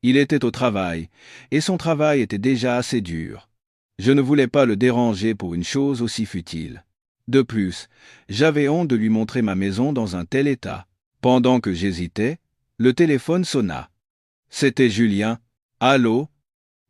[SPEAKER 1] Il était au travail, et son travail était déjà assez dur. Je ne voulais pas le déranger pour une chose aussi futile. De plus, j'avais honte de lui montrer ma maison dans un tel état. Pendant que j'hésitais, le téléphone sonna. C'était Julien. « Allô ?»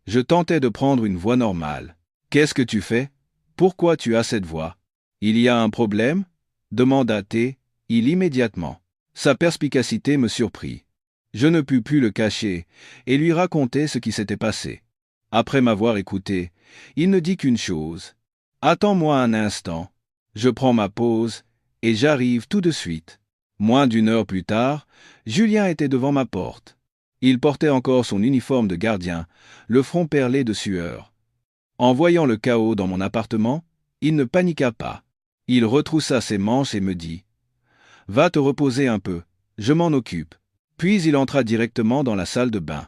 [SPEAKER 1] Je tentais de prendre une voix normale. « Qu'est-ce que tu fais? Pourquoi tu as cette voix? Il y a un problème ?» demanda-t-il immédiatement. Sa perspicacité me surprit. Je ne pus plus le cacher et lui raconter ce qui s'était passé. Après m'avoir écouté, il ne dit qu'une chose. « Attends-moi un instant. Je prends ma pause et j'arrive tout de suite. » Moins d'une heure plus tard, Julien était devant ma porte. Il portait encore son uniforme de gardien, le front perlé de sueur. En voyant le chaos dans mon appartement, il ne paniqua pas. Il retroussa ses manches et me dit « Va te reposer un peu, je m'en occupe. » Puis il entra directement dans la salle de bain.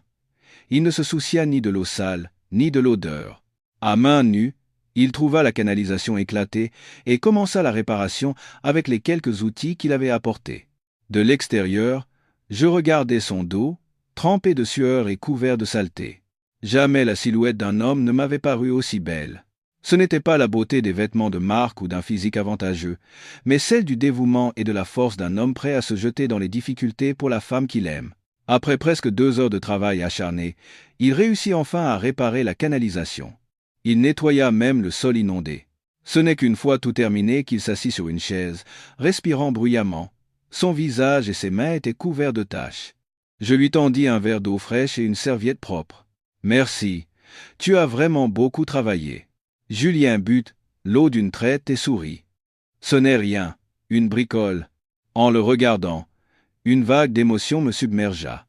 [SPEAKER 1] Il ne se soucia ni de l'eau sale, ni de l'odeur. À main nue, il trouva la canalisation éclatée et commença la réparation avec les quelques outils qu'il avait apportés. De l'extérieur, je regardais son dos, trempé de sueur et couvert de saleté. Jamais la silhouette d'un homme ne m'avait paru aussi belle. Ce n'était pas la beauté des vêtements de marque ou d'un physique avantageux, mais celle du dévouement et de la force d'un homme prêt à se jeter dans les difficultés pour la femme qu'il aime. Après presque 2 heures de travail acharné, il réussit enfin à réparer la canalisation. Il nettoya même le sol inondé. Ce n'est qu'une fois tout terminé qu'il s'assit sur une chaise, respirant bruyamment. Son visage et ses mains étaient couverts de taches. Je lui tendis un verre d'eau fraîche et une serviette propre. « Merci. Tu as vraiment beaucoup travaillé. » Julien but l'eau d'une traite et sourit. Ce n'est rien, une bricole. En le regardant, une vague d'émotion me submergea.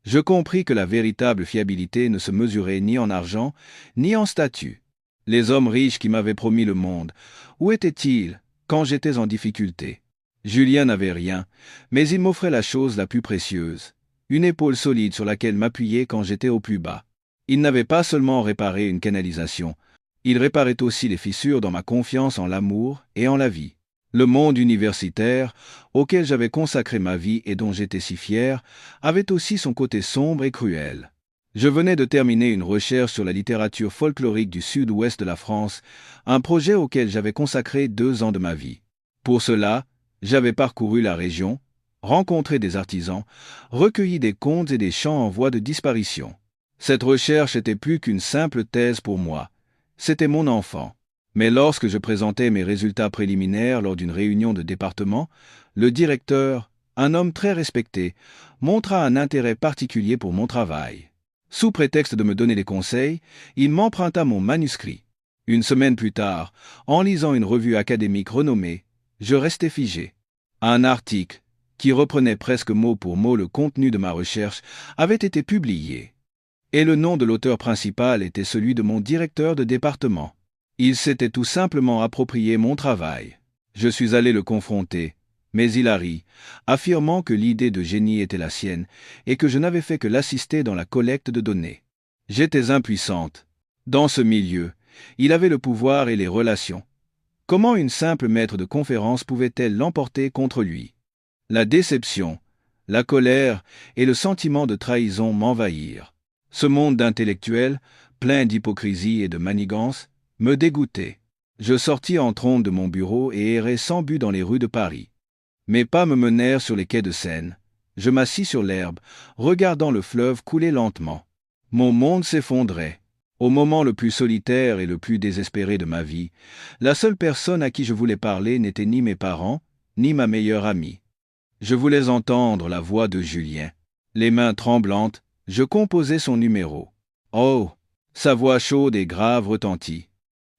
[SPEAKER 1] Je compris que la véritable fiabilité ne se mesurait ni en argent, ni en statut. Les hommes riches qui m'avaient promis le monde, où étaient-ils quand j'étais en difficulté? Julien n'avait rien, mais il m'offrait la chose la plus précieuse, une épaule solide sur laquelle m'appuyer quand j'étais au plus bas. Il n'avait pas seulement réparé une canalisation, il réparait aussi les fissures dans ma confiance en l'amour et en la vie. Le monde universitaire, auquel j'avais consacré ma vie et dont j'étais si fier, avait aussi son côté sombre et cruel. Je venais de terminer une recherche sur la littérature folklorique du sud-ouest de la France, un projet auquel j'avais consacré 2 ans de ma vie. Pour cela, j'avais parcouru la région, rencontré des artisans, recueilli des contes et des chants en voie de disparition. Cette recherche était plus qu'une simple thèse pour moi, c'était mon enfant. Mais lorsque je présentai mes résultats préliminaires lors d'une réunion de département, le directeur, un homme très respecté, montra un intérêt particulier pour mon travail. Sous prétexte de me donner des conseils, il m'emprunta mon manuscrit. Une semaine plus tard, en lisant une revue académique renommée, je restai figé. Un article, qui reprenait presque mot pour mot le contenu de ma recherche, avait été publié. Et le nom de l'auteur principal était celui de mon directeur de département. Il s'était tout simplement approprié mon travail. Je suis allé le confronter, mais il a ri, affirmant que l'idée de génie était la sienne et que je n'avais fait que l'assister dans la collecte de données. J'étais impuissante. Dans ce milieu, il avait le pouvoir et les relations. Comment une simple maître de conférence pouvait-elle l'emporter contre lui? La déception, la colère et le sentiment de trahison m'envahirent. Ce monde d'intellectuels, plein d'hypocrisie et de manigance, me dégoûtait. Je sortis en trombe de mon bureau et errai sans but dans les rues de Paris. Mes pas me menèrent sur les quais de Seine. Je m'assis sur l'herbe, regardant le fleuve couler lentement. Mon monde s'effondrait. Au moment le plus solitaire et le plus désespéré de ma vie, la seule personne à qui je voulais parler n'était ni mes parents, ni ma meilleure amie. Je voulais entendre la voix de Julien. Les mains tremblantes, je composais son numéro. Oh! Sa voix chaude et grave retentit.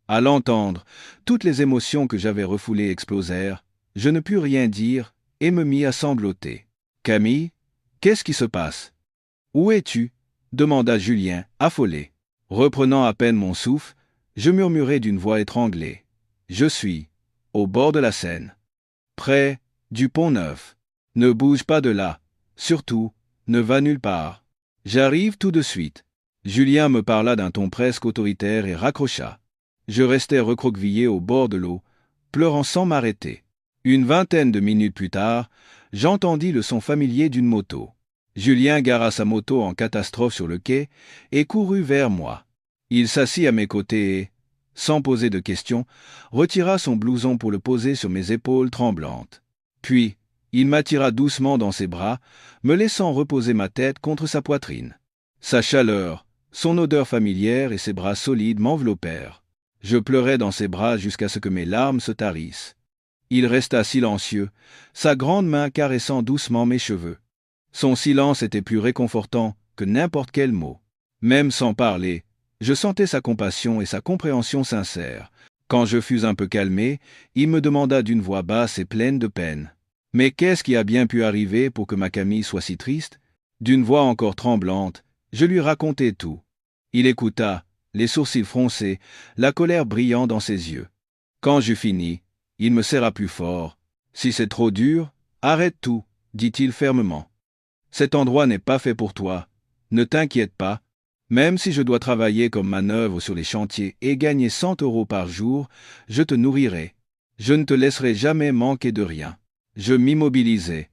[SPEAKER 1] À l'entendre, toutes les émotions que j'avais refoulées explosèrent. Je ne pus rien dire et me mis à sangloter. « Camille, qu'est-ce qui se passe? Où es-tu? » demanda Julien, affolé. Reprenant à peine mon souffle, je murmurai d'une voix étranglée. « Je suis au bord de la Seine, près du Pont-Neuf. Ne bouge pas de là, surtout, ne va nulle part. J'arrive tout de suite. » Julien me parla d'un ton presque autoritaire et raccrocha. Je restai recroquevillé au bord de l'eau, pleurant sans m'arrêter. Une vingtaine de minutes plus tard, j'entendis le son familier d'une moto. Julien gara sa moto en catastrophe sur le quai et courut vers moi. Il s'assit à mes côtés et, sans poser de questions, retira son blouson pour le poser sur mes épaules tremblantes. Puis, il m'attira doucement dans ses bras, me laissant reposer ma tête contre sa poitrine. Sa chaleur, son odeur familière et ses bras solides m'enveloppèrent. Je pleurais dans ses bras jusqu'à ce que mes larmes se tarissent. Il resta silencieux, sa grande main caressant doucement mes cheveux. Son silence était plus réconfortant que n'importe quel mot. Même sans parler, je sentais sa compassion et sa compréhension sincère. Quand je fus un peu calmé, il me demanda d'une voix basse et pleine de peine. « Mais qu'est-ce qui a bien pu arriver pour que ma Camille soit si triste ?» D'une voix encore tremblante, je lui racontai tout. Il écouta, les sourcils froncés, la colère brillant dans ses yeux. Quand j'eus fini, il me serra plus fort. « Si c'est trop dur, arrête tout, » dit-il fermement. « Cet endroit n'est pas fait pour toi. Ne t'inquiète pas. Même si je dois travailler comme manœuvre sur les chantiers et gagner 100 € par jour, je te nourrirai. Je ne te laisserai jamais manquer de rien. » Je m'immobilisai.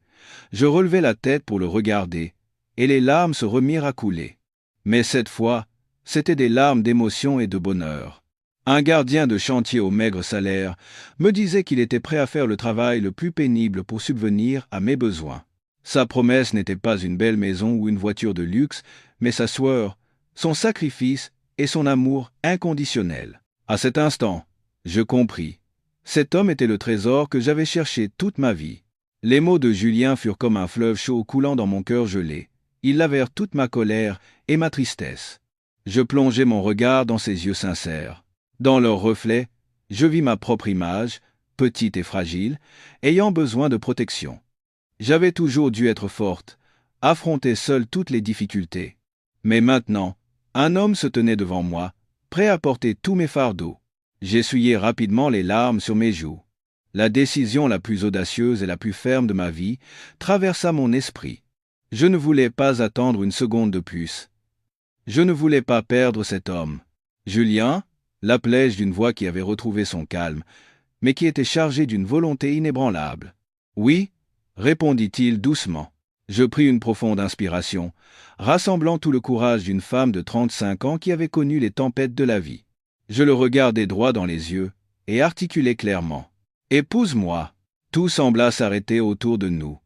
[SPEAKER 1] Je relevai la tête pour le regarder, et les larmes se remirent à couler. Mais cette fois, c'étaient des larmes d'émotion et de bonheur. Un gardien de chantier au maigre salaire me disait qu'il était prêt à faire le travail le plus pénible pour subvenir à mes besoins. Sa promesse n'était pas une belle maison ou une voiture de luxe, mais sa sueur, son sacrifice et son amour inconditionnel. À cet instant, Je compris. Cet homme était le trésor que j'avais cherché toute ma vie. Les mots de Julien furent comme un fleuve chaud coulant dans mon cœur gelé. Ils lavèrent toute ma colère et ma tristesse. Je plongeai mon regard dans ses yeux sincères. Dans leur reflet, je vis ma propre image, petite et fragile, ayant besoin de protection. J'avais toujours dû être forte, affronter seule toutes les difficultés. Mais maintenant, un homme se tenait devant moi, prêt à porter tous mes fardeaux. J'essuyai rapidement les larmes sur mes joues. La décision la plus audacieuse et la plus ferme de ma vie traversa mon esprit. Je ne voulais pas attendre une seconde de plus. Je ne voulais pas perdre cet homme. Julien, l'appelai-je d'une voix qui avait retrouvé son calme, mais qui était chargée d'une volonté inébranlable. Oui, répondit-il doucement. Je pris une profonde inspiration, rassemblant tout le courage d'une femme de 35 ans qui avait connu les tempêtes de la vie. Je le regardai droit dans les yeux et articulai clairement. « Épouse-moi !» Tout sembla s'arrêter autour de nous.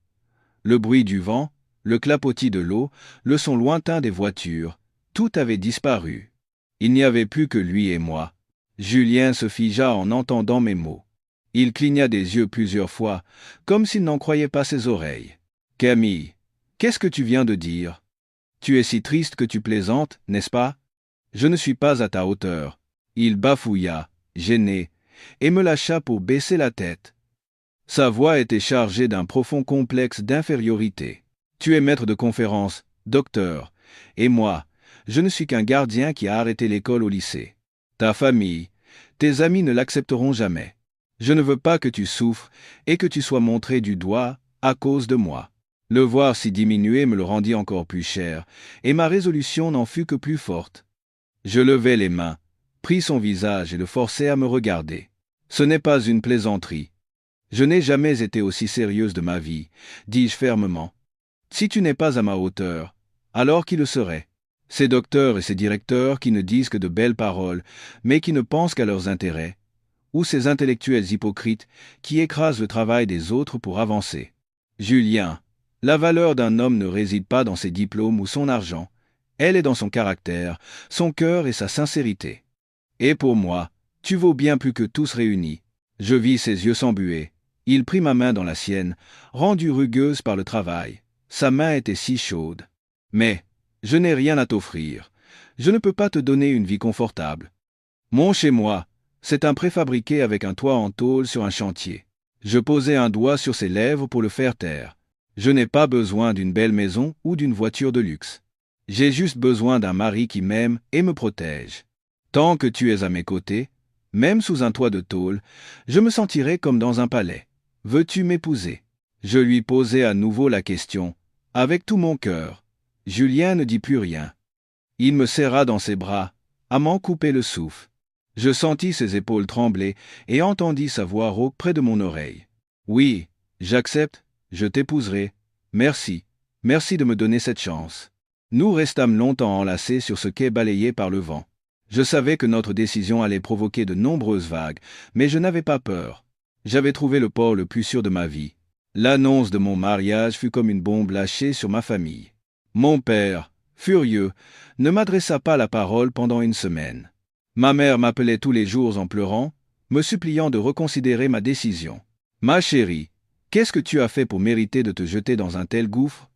[SPEAKER 1] Le bruit du vent, le clapotis de l'eau, le son lointain des voitures, tout avait disparu. Il n'y avait plus que lui et moi. Julien se figea en entendant mes mots. Il cligna des yeux plusieurs fois, comme s'il n'en croyait pas ses oreilles. « Camille, qu'est-ce que tu viens de dire? Tu es si triste que tu plaisantes, n'est-ce pas? Je ne suis pas à ta hauteur. » Il bafouilla, gêné, et me lâcha pour baisser la tête. Sa voix était chargée d'un profond complexe d'infériorité. « Tu es maître de conférence, docteur, et moi, je ne suis qu'un gardien qui a arrêté l'école au lycée. Ta famille, tes amis ne l'accepteront jamais. Je ne veux pas que tu souffres et que tu sois montré du doigt à cause de moi. » Le voir si diminué me le rendit encore plus cher, et ma résolution n'en fut que plus forte. Je levai les mains, pris son visage et le forçai à me regarder. « Ce n'est pas une plaisanterie. Je n'ai jamais été aussi sérieuse de ma vie, dis-je fermement. Si tu n'es pas à ma hauteur, alors qui le serait? Ces docteurs et ces directeurs qui ne disent que de belles paroles, mais qui ne pensent qu'à leurs intérêts, ou ces intellectuels hypocrites qui écrasent le travail des autres pour avancer. Julien, la valeur d'un homme ne réside pas dans ses diplômes ou son argent, elle est dans son caractère, son cœur et sa sincérité. Et pour moi, tu vaux bien plus que tous réunis. » Je vis ses yeux s'embuer. Il prit ma main dans la sienne, rendue rugueuse par le travail. Sa main était si chaude. « Mais, je n'ai rien à t'offrir. Je ne peux pas te donner une vie confortable. Mon chez-moi, c'est un préfabriqué avec un toit en tôle sur un chantier. » Je posai un doigt sur ses lèvres pour le faire taire. « Je n'ai pas besoin d'une belle maison ou d'une voiture de luxe. J'ai juste besoin d'un mari qui m'aime et me protège. Tant que tu es à mes côtés, même sous un toit de tôle, je me sentirai comme dans un palais. Veux-tu m'épouser ?» Je lui posai à nouveau la question, avec tout mon cœur. Julien ne dit plus rien. Il me serra dans ses bras, à m'en couper le souffle. Je sentis ses épaules trembler et entendis sa voix rauque près de mon oreille. « Oui, j'accepte, je t'épouserai. Merci, merci de me donner cette chance. » Nous restâmes longtemps enlacés sur ce quai balayé par le vent. Je savais que notre décision allait provoquer de nombreuses vagues, mais je n'avais pas peur. J'avais trouvé le port le plus sûr de ma vie. L'annonce de mon mariage fut comme une bombe lâchée sur ma famille. Mon père, furieux, ne m'adressa pas la parole pendant une semaine. Ma mère m'appelait tous les jours en pleurant, me suppliant de reconsidérer ma décision. « Ma chérie, qu'est-ce que tu as fait pour mériter de te jeter dans un tel gouffre?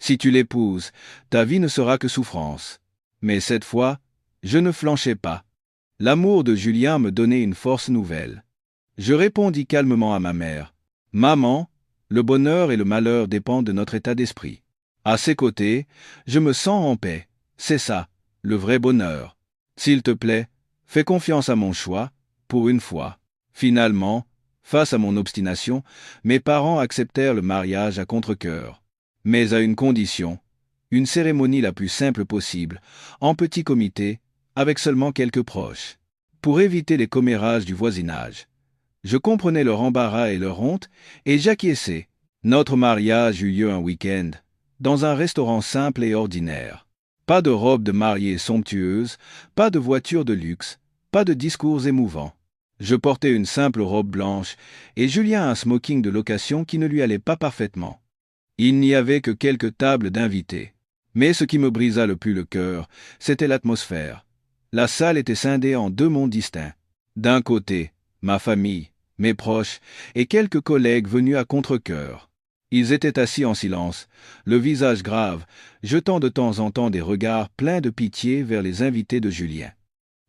[SPEAKER 1] Si tu l'épouses, ta vie ne sera que souffrance. » Mais cette fois, je ne flanchai pas. L'amour de Julien me donnait une force nouvelle. Je répondis calmement à ma mère. « Maman, le bonheur et le malheur dépendent de notre état d'esprit. À ses côtés, je me sens en paix. C'est ça, le vrai bonheur. S'il te plaît, fais confiance à mon choix, pour une fois. » Finalement, face à mon obstination, mes parents acceptèrent le mariage à contre-cœur. Mais à une condition, une cérémonie la plus simple possible, en petit comité, avec seulement quelques proches. Pour éviter les commérages du voisinage. Je comprenais leur embarras et leur honte, et j'acquiesçai. Notre mariage eut lieu un week-end, dans un restaurant simple et ordinaire. Pas de robe de mariée somptueuse, pas de voiture de luxe, pas de discours émouvants. Je portais une simple robe blanche, et Julien un smoking de location qui ne lui allait pas parfaitement. Il n'y avait que quelques tables d'invités. Mais ce qui me brisa le plus le cœur, c'était l'atmosphère. La salle était scindée en deux mondes distincts. D'un côté, ma famille, mes proches et quelques collègues venus à contre-cœur. Ils étaient assis en silence, le visage grave, jetant de temps en temps des regards pleins de pitié vers les invités de Julien.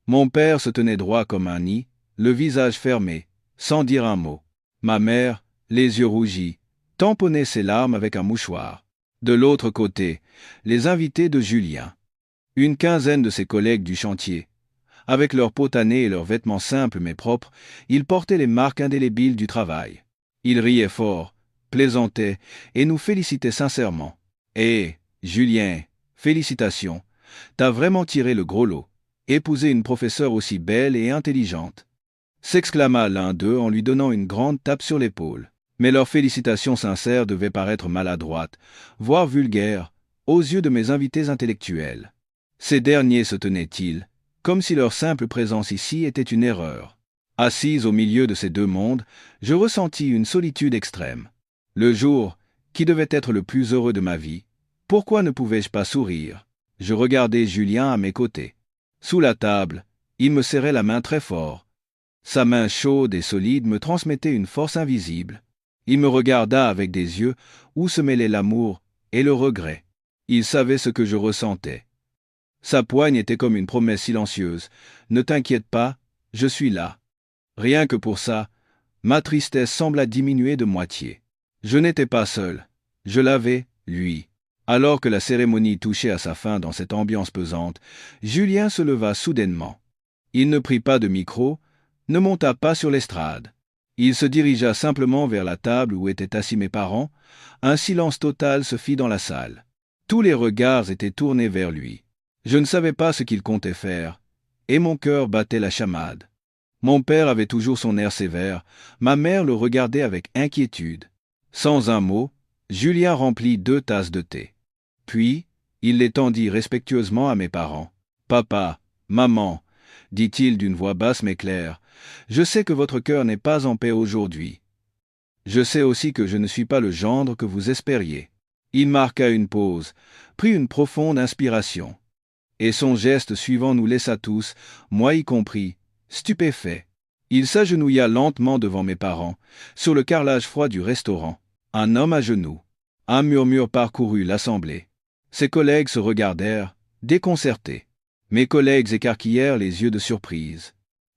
[SPEAKER 1] Mon père se tenait droit comme un nid, le visage fermé, sans dire un mot. Ma mère, les yeux rougis, tamponnait ses larmes avec un mouchoir. De l'autre côté, les invités de Julien. Une quinzaine de ses collègues du chantier. Avec leurs peaux tannées et leurs vêtements simples mais propres, ils portaient les marques indélébiles du travail. Ils riaient fort, plaisantaient et nous félicitaient sincèrement. « Eh, Julien, félicitations, t'as vraiment tiré le gros lot. Épouser une professeure aussi belle et intelligente. » s'exclama l'un d'eux en lui donnant une grande tape sur l'épaule. Mais leurs félicitations sincères devaient paraître maladroites, voire vulgaires, aux yeux de mes invités intellectuels. Ces derniers se tenaient-ils, comme si leur simple présence ici était une erreur. Assise au milieu de ces deux mondes, je ressentis une solitude extrême. Le jour, qui devait être le plus heureux de ma vie, pourquoi ne pouvais-je pas sourire? Je regardais Julien à mes côtés. Sous la table, il me serrait la main très fort. Sa main chaude et solide me transmettait une force invisible. Il me regarda avec des yeux où se mêlaient l'amour et le regret. Il savait ce que je ressentais. Sa poigne était comme une promesse silencieuse. « Ne t'inquiète pas, je suis là. » Rien que pour ça, ma tristesse sembla diminuer de moitié. Je n'étais pas seul. Je l'avais, lui. Alors que la cérémonie touchait à sa fin dans cette ambiance pesante, Julien se leva soudainement. Il ne prit pas de micro, ne monta pas sur l'estrade. Il se dirigea simplement vers la table où étaient assis mes parents. Un silence total se fit dans la salle. Tous les regards étaient tournés vers lui. Je ne savais pas ce qu'il comptait faire, et mon cœur battait la chamade. Mon père avait toujours son air sévère, ma mère le regardait avec inquiétude. Sans un mot, Julien remplit 2 tasses de thé. Puis, il les tendit respectueusement à mes parents. « Papa, maman, » dit-il d'une voix basse mais claire, « je sais que votre cœur n'est pas en paix aujourd'hui. Je sais aussi que je ne suis pas le gendre que vous espériez. » Il marqua une pause, prit une profonde inspiration. Et son geste suivant nous laissa tous, moi y compris, stupéfaits. Il s'agenouilla lentement devant mes parents, sur le carrelage froid du restaurant. Un homme à genoux. Un murmure parcourut l'assemblée. Ses collègues se regardèrent, déconcertés. Mes collègues écarquillèrent les yeux de surprise.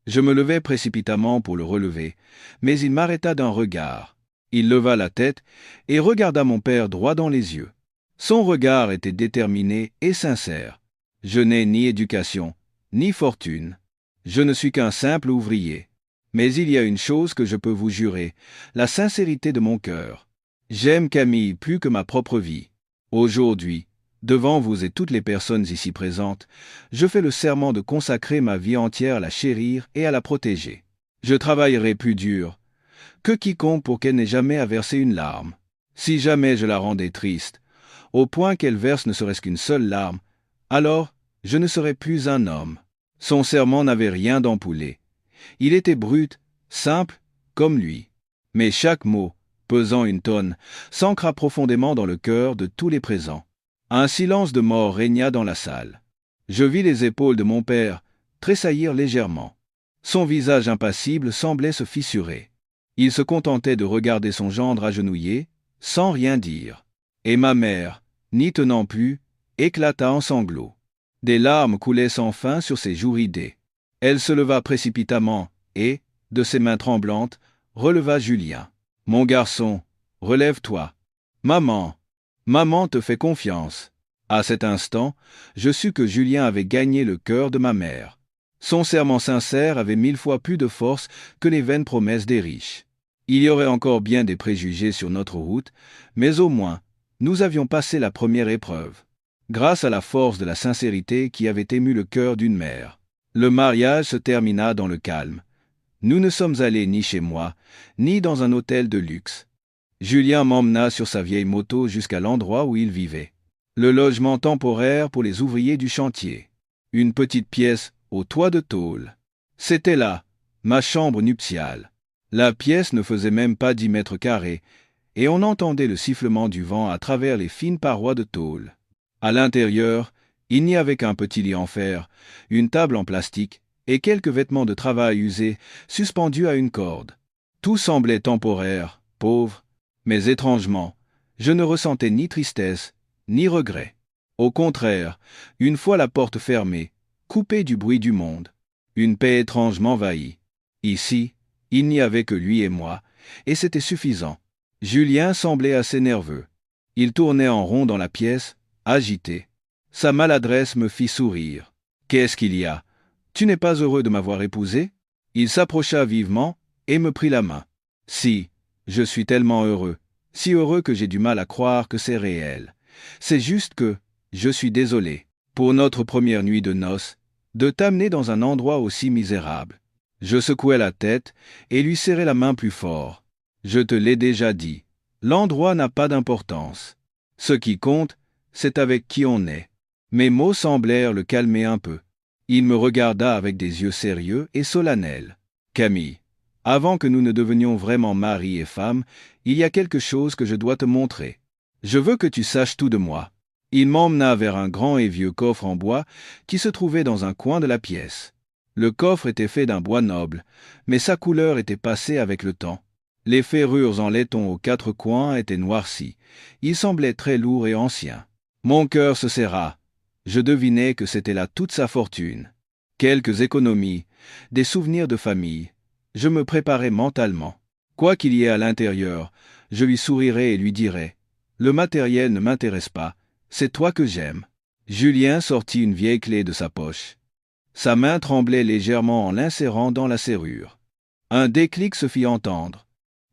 [SPEAKER 1] Je me levai précipitamment pour le relever, mais il m'arrêta d'un regard. Il leva la tête et regarda mon père droit dans les yeux. Son regard était déterminé et sincère. Je n'ai ni éducation, ni fortune. Je ne suis qu'un simple ouvrier. Mais il y a une chose que je peux vous jurer, la sincérité de mon cœur. J'aime Camille plus que ma propre vie. Aujourd'hui, devant vous et toutes les personnes ici présentes, je fais le serment de consacrer ma vie entière à la chérir et à la protéger. Je travaillerai plus dur que quiconque pour qu'elle n'ait jamais à verser une larme. Si jamais je la rendais triste, au point qu'elle verse ne serait-ce qu'une seule larme, alors je ne serais plus un homme. Son serment n'avait rien d'ampoulé. Il était brut, simple, comme lui. Mais chaque mot, pesant une tonne, s'ancra profondément dans le cœur de tous les présents. Un silence de mort régna dans la salle. Je vis les épaules de mon père tressaillir légèrement. Son visage impassible semblait se fissurer. Il se contentait de regarder son gendre agenouillé, sans rien dire. Et ma mère, n'y tenant plus, éclata en sanglots. Des larmes coulaient sans fin sur ses joues ridées. Elle se leva précipitamment et, de ses mains tremblantes, releva Julien. « Mon garçon, relève-toi. Maman, maman te fait confiance. » À cet instant, je sus que Julien avait gagné le cœur de ma mère. Son serment sincère avait 1000 fois plus de force que les vaines promesses des riches. Il y aurait encore bien des préjugés sur notre route, mais au moins, nous avions passé la première épreuve. Grâce à la force de la sincérité qui avait ému le cœur d'une mère. Le mariage se termina dans le calme. Nous ne sommes allés ni chez moi, ni dans un hôtel de luxe. Julien m'emmena sur sa vieille moto jusqu'à l'endroit où il vivait. Le logement temporaire pour les ouvriers du chantier. Une petite pièce au toit de tôle. C'était là, ma chambre nuptiale. La pièce ne faisait même pas 10 mètres carrés, et on entendait le sifflement du vent à travers les fines parois de tôle. À l'intérieur, il n'y avait qu'un petit lit en fer, une table en plastique et quelques vêtements de travail usés, suspendus à une corde. Tout semblait temporaire, pauvre, mais étrangement, je ne ressentais ni tristesse, ni regret. Au contraire, une fois la porte fermée, coupée du bruit du monde, une paix étrange m'envahit. Ici, il n'y avait que lui et moi, et c'était suffisant. Julien semblait assez nerveux. Il tournait en rond dans la pièce, agité. Sa maladresse me fit sourire. « Qu'est-ce qu'il y a? Tu n'es pas heureux de m'avoir épousé ?» Il s'approcha vivement et me prit la main. « Si, je suis tellement heureux, si heureux que j'ai du mal à croire que c'est réel. C'est juste que, je suis désolé, pour notre première nuit de noces, de t'amener dans un endroit aussi misérable. » Je secouai la tête et lui serrai la main plus fort. « Je te l'ai déjà dit, l'endroit n'a pas d'importance. Ce qui compte, c'est avec qui on est. » Mes mots semblèrent le calmer un peu. Il me regarda avec des yeux sérieux et solennels. « Camille, avant que nous ne devenions vraiment mari et femme, il y a quelque chose que je dois te montrer. Je veux que tu saches tout de moi. » Il m'emmena vers un grand et vieux coffre en bois qui se trouvait dans un coin de la pièce. Le coffre était fait d'un bois noble, mais sa couleur était passée avec le temps. Les ferrures en laiton aux quatre coins étaient noircies. Il semblait très lourd et ancien. Mon cœur se serra. Je devinais que c'était là toute sa fortune. Quelques économies, des souvenirs de famille. Je me préparais mentalement. Quoi qu'il y ait à l'intérieur, je lui sourirais et lui dirais « Le matériel ne m'intéresse pas, c'est toi que j'aime. » Julien sortit une vieille clé de sa poche. Sa main tremblait légèrement en l'insérant dans la serrure. Un déclic se fit entendre.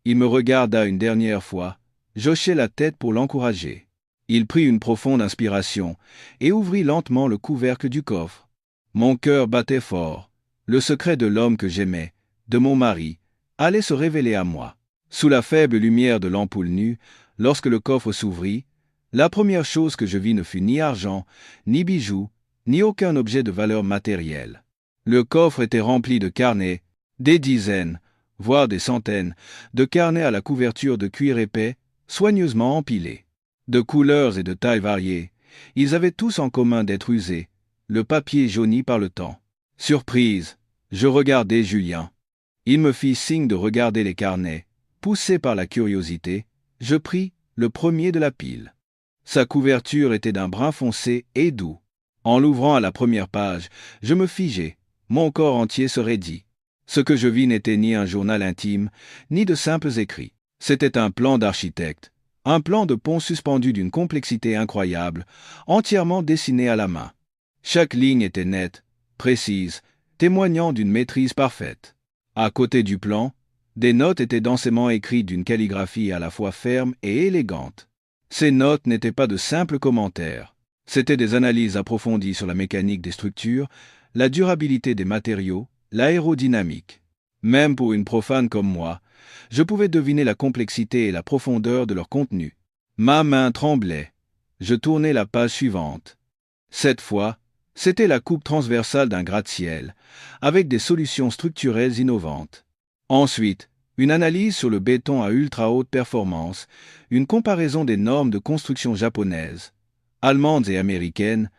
[SPEAKER 1] Il me regarda une dernière fois, j'hochai la tête pour l'encourager. Il prit une profonde inspiration et ouvrit lentement le couvercle du coffre. Mon cœur battait fort. Le secret de l'homme que j'aimais, de mon mari, allait se révéler à moi. Sous la faible lumière de l'ampoule nue, lorsque le coffre s'ouvrit, la première chose que je vis ne fut ni argent, ni bijoux, ni aucun objet de valeur matérielle. Le coffre était rempli de carnets, des dizaines, voire des centaines, de carnets à la couverture de cuir épais, soigneusement empilés. De couleurs et de tailles variées, ils avaient tous en commun d'être usés, le papier jauni par le temps. Surprise, je regardai Julien. Il me fit signe de regarder les carnets. Poussé par la curiosité, je pris le premier de la pile. Sa couverture était d'un brun foncé et doux. En l'ouvrant à la première page, je me figeai, mon corps entier se raidit. Ce que je vis n'était ni un journal intime, ni de simples écrits. C'était un plan d'architecte, un plan de pont suspendu d'une complexité incroyable, entièrement dessiné à la main. Chaque ligne était nette, précise, témoignant d'une maîtrise parfaite. À côté du plan, des notes étaient densément écrites d'une calligraphie à la fois ferme et élégante. Ces notes n'étaient pas de simples commentaires. C'étaient des analyses approfondies sur la mécanique des structures, la durabilité des matériaux, l'aérodynamique. Même pour une profane comme moi, je pouvais deviner la complexité et la profondeur de leur contenu. Ma main tremblait. Je tournai la page suivante. Cette fois, c'était la coupe transversale d'un gratte-ciel, avec des solutions structurelles innovantes. Ensuite, une analyse sur le béton à ultra haute performance, une comparaison des normes de construction japonaises, allemandes et américaines,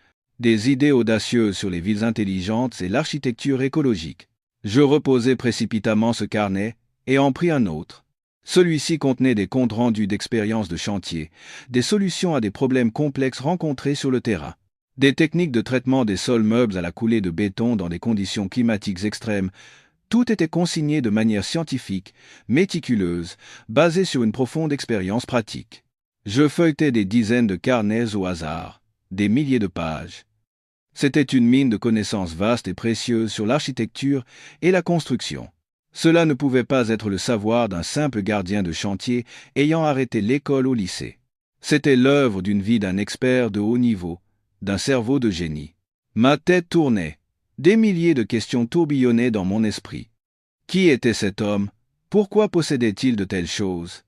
[SPEAKER 1] des idées audacieuses sur les villes intelligentes et l'architecture écologique. Je reposai précipitamment ce carnet et en pris un autre. Celui-ci contenait des comptes rendus d'expériences de chantier, des solutions à des problèmes complexes rencontrés sur le terrain, des techniques de traitement des sols meubles à la coulée de béton dans des conditions climatiques extrêmes. Tout était consigné de manière scientifique, méticuleuse, basée sur une profonde expérience pratique. Je feuilletai des dizaines de carnets au hasard, des milliers de pages. C'était une mine de connaissances vastes et précieuses sur l'architecture et la construction. Cela ne pouvait pas être le savoir d'un simple gardien de chantier ayant arrêté l'école au lycée. C'était l'œuvre d'une vie d'un expert de haut niveau, d'un cerveau de génie. Ma tête tournait. Des milliers de questions tourbillonnaient dans mon esprit. Qui était cet homme? Pourquoi possédait-il de telles choses?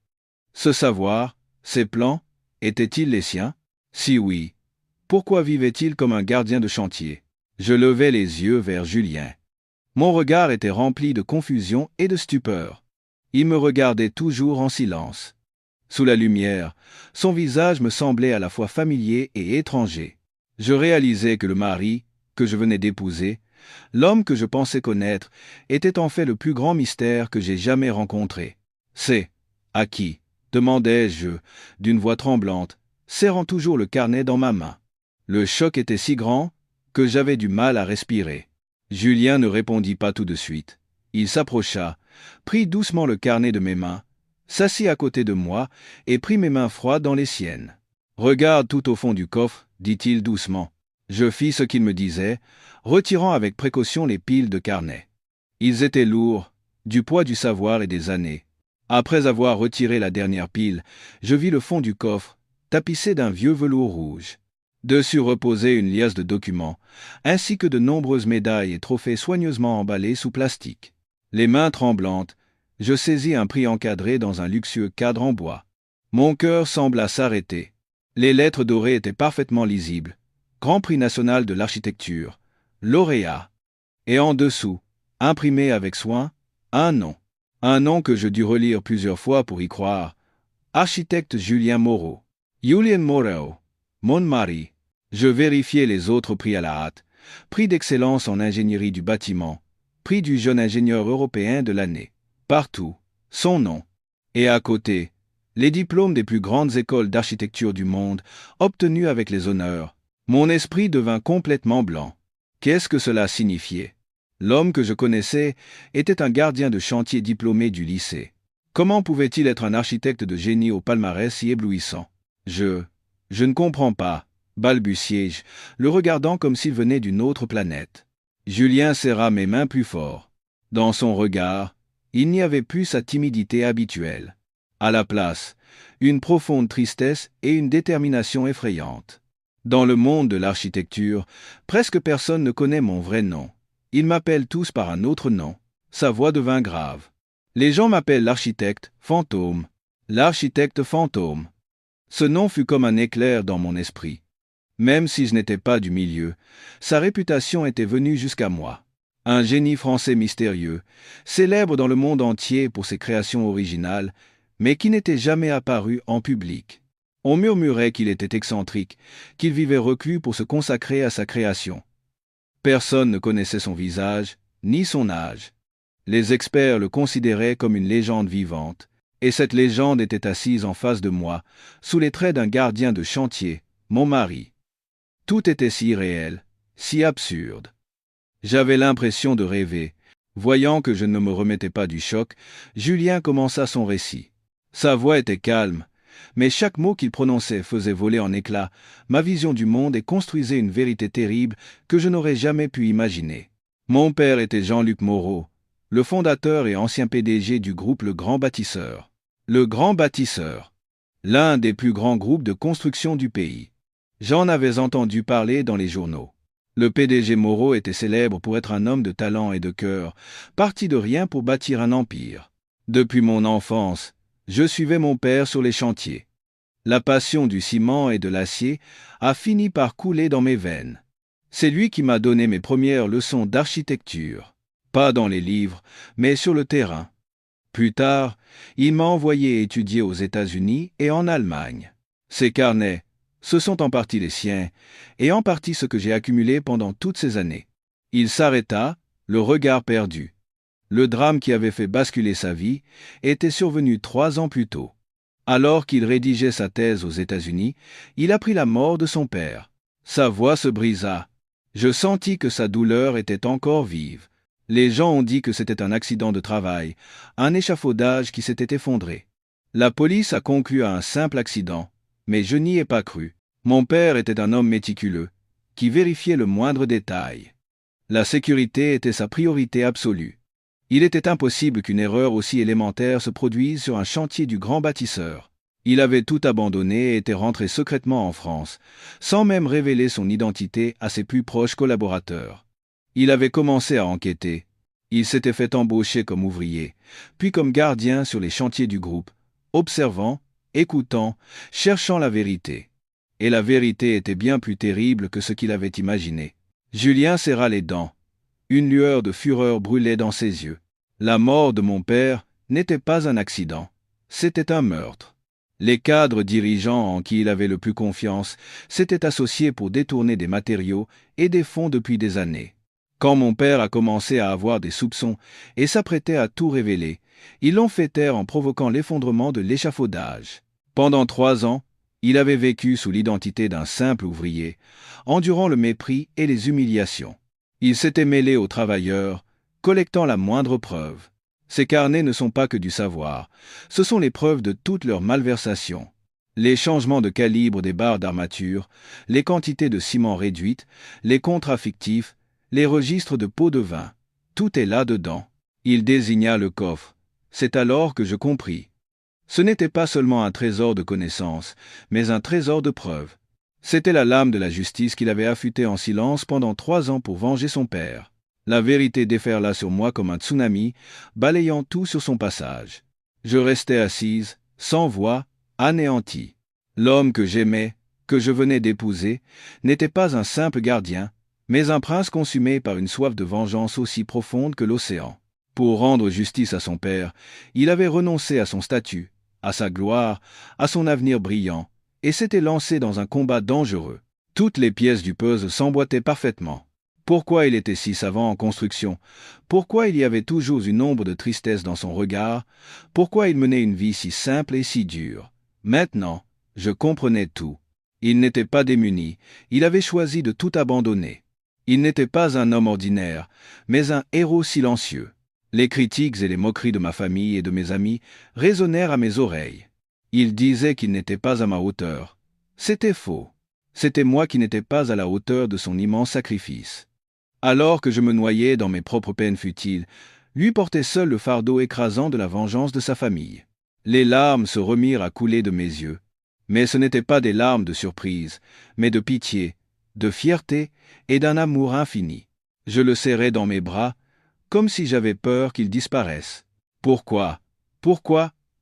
[SPEAKER 1] Ce savoir, ces plans, étaient-ils les siens? Si oui, pourquoi vivait-il comme un gardien de chantier? Je levai les yeux vers Julien. Mon regard était rempli de confusion et de stupeur. Il me regardait toujours en silence. Sous la lumière, son visage me semblait à la fois familier et étranger. Je réalisais que le mari, que je venais d'épouser, L'homme que je pensais connaître était en fait le plus grand mystère que j'ai jamais rencontré. C'est à qui? Demandai-je, d'une voix tremblante, serrant toujours le carnet dans ma main. Le choc était si grand que j'avais du mal à respirer. Julien ne répondit pas tout de suite. Il s'approcha, prit doucement le carnet de mes mains, s'assit à côté de moi et prit mes mains froides dans les siennes. « Regarde tout au fond du coffre, dit-il doucement. Je fis ce qu'il me disait, retirant avec précaution les piles de carnets. Ils étaient lourds, du poids du savoir et des années. Après avoir retiré la dernière pile, je vis le fond du coffre, tapissé d'un vieux velours rouge. Dessus reposait une liasse de documents, ainsi que de nombreuses médailles et trophées soigneusement emballés sous plastique. Les mains tremblantes, je saisis un prix encadré dans un luxueux cadre en bois. Mon cœur sembla s'arrêter. Les lettres dorées étaient parfaitement lisibles. Grand Prix national de l'architecture, lauréat. Et en dessous, imprimé avec soin, un nom. Un nom que je dus relire plusieurs fois pour y croire. Architecte Julien Moreau. Julien Moreau. Mon mari. Je vérifiai les autres prix à la hâte. Prix d'excellence en ingénierie du bâtiment. Prix du jeune ingénieur européen de l'année. Partout, son nom. Et à côté, les diplômes des plus grandes écoles d'architecture du monde, obtenus avec les honneurs. Mon esprit devint complètement blanc. Qu'est-ce que cela signifiait? L'homme que je connaissais était un gardien de chantier diplômé du lycée. Comment pouvait-il être un architecte de génie au palmarès si éblouissant? Je ne comprends pas, balbutiai-je, le regardant comme s'il venait d'une autre planète. Julien serra mes mains plus fort. Dans son regard, il n'y avait plus sa timidité habituelle. À la place, une profonde tristesse et une détermination effrayante. Dans le monde de l'architecture, presque personne ne connaît mon vrai nom. Ils m'appellent tous par un autre nom. Sa voix devint grave. Les gens m'appellent l'architecte fantôme. L'architecte fantôme. Ce nom fut comme un éclair dans mon esprit. Même si je n'étais pas du milieu, sa réputation était venue jusqu'à moi. Un génie français mystérieux, célèbre dans le monde entier pour ses créations originales, mais qui n'était jamais apparu en public. On murmurait qu'il était excentrique, qu'il vivait reclus pour se consacrer à sa création. Personne ne connaissait son visage, ni son âge. Les experts le considéraient comme une légende vivante, et cette légende était assise en face de moi, sous les traits d'un gardien de chantier, mon mari. Tout était si réel, si absurde. J'avais l'impression de rêver. Voyant que je ne me remettais pas du choc, Julien commença son récit. Sa voix était calme, mais chaque mot qu'il prononçait faisait voler en éclats ma vision du monde et construisait une vérité terrible que je n'aurais jamais pu imaginer. Mon père était Jean-Luc Moreau, le fondateur et ancien PDG du groupe Le Grand Bâtisseur. Le Grand Bâtisseur, l'un des plus grands groupes de construction du pays. J'en avais entendu parler dans les journaux. Le PDG Moreau était célèbre pour être un homme de talent et de cœur, parti de rien pour bâtir un empire. Depuis mon enfance, je suivais mon père sur les chantiers. La passion du ciment et de l'acier a fini par couler dans mes veines. C'est lui qui m'a donné mes premières leçons d'architecture. Pas dans les livres, mais sur le terrain. Plus tard, il m'a envoyé étudier aux États-Unis et en Allemagne. Ces carnets, ce sont en partie les siens, et en partie ce que j'ai accumulé pendant toutes ces années. Il s'arrêta, le regard perdu. Le drame qui avait fait basculer sa vie était survenu 3 ans plus tôt. Alors qu'il rédigeait sa thèse aux États-Unis, il apprit la mort de son père. Sa voix se brisa. Je sentis que sa douleur était encore vive. Les gens ont dit que c'était un accident de travail, un échafaudage qui s'était effondré. La police a conclu à un simple accident, mais je n'y ai pas cru. Mon père était un homme méticuleux, qui vérifiait le moindre détail. La sécurité était sa priorité absolue. Il était impossible qu'une erreur aussi élémentaire se produise sur un chantier du grand bâtisseur. Il avait tout abandonné et était rentré secrètement en France, sans même révéler son identité à ses plus proches collaborateurs. Il avait commencé à enquêter. Il s'était fait embaucher comme ouvrier, puis comme gardien sur les chantiers du groupe, observant, écoutant, cherchant la vérité. Et la vérité était bien plus terrible que ce qu'il avait imaginé. Julien serra les dents. Une lueur de fureur brûlait dans ses yeux. La mort de mon père n'était pas un accident, c'était un meurtre. Les cadres dirigeants en qui il avait le plus confiance s'étaient associés pour détourner des matériaux et des fonds depuis des années. Quand mon père a commencé à avoir des soupçons et s'apprêtait à tout révéler, ils l'ont fait taire en provoquant l'effondrement de l'échafaudage. Pendant 3 ans, il avait vécu sous l'identité d'un simple ouvrier, endurant le mépris et les humiliations. Il s'était mêlé aux travailleurs, collectant la moindre preuve. Ces carnets ne sont pas que du savoir, ce sont les preuves de toutes leurs malversations. Les changements de calibre des barres d'armature, les quantités de ciment réduites, les contrats fictifs, les registres de pots de vin, tout est là-dedans. Il désigna le coffre. C'est alors que je compris. Ce n'était pas seulement un trésor de connaissances, mais un trésor de preuves. C'était la lame de la justice qu'il avait affûtée en silence pendant 3 ans pour venger son père. La vérité déferla sur moi comme un tsunami, balayant tout sur son passage. Je restais assise, sans voix, anéantie. L'homme que j'aimais, que je venais d'épouser, n'était pas un simple gardien, mais un prince consumé par une soif de vengeance aussi profonde que l'océan. Pour rendre justice à son père, il avait renoncé à son statut, à sa gloire, à son avenir brillant, et s'était lancé dans un combat dangereux. Toutes les pièces du puzzle s'emboîtaient parfaitement. Pourquoi il était si savant en construction? Pourquoi il y avait toujours une ombre de tristesse dans son regard? Pourquoi il menait une vie si simple et si dure? Maintenant, je comprenais tout. Il n'était pas démuni, il avait choisi de tout abandonner. Il n'était pas un homme ordinaire, mais un héros silencieux. Les critiques et les moqueries de ma famille et de mes amis résonnèrent à mes oreilles. Ils disaient qu'il n'était pas à ma hauteur. C'était faux. C'était moi qui n'étais pas à la hauteur de son immense sacrifice. Alors que je me noyais dans mes propres peines futiles, lui portait seul le fardeau écrasant de la vengeance de sa famille. Les larmes se remirent à couler de mes yeux. Mais ce n'étaient pas des larmes de surprise, mais de pitié, de fierté et d'un amour infini. Je le serrais dans mes bras, comme si j'avais peur qu'il disparaisse. Pourquoi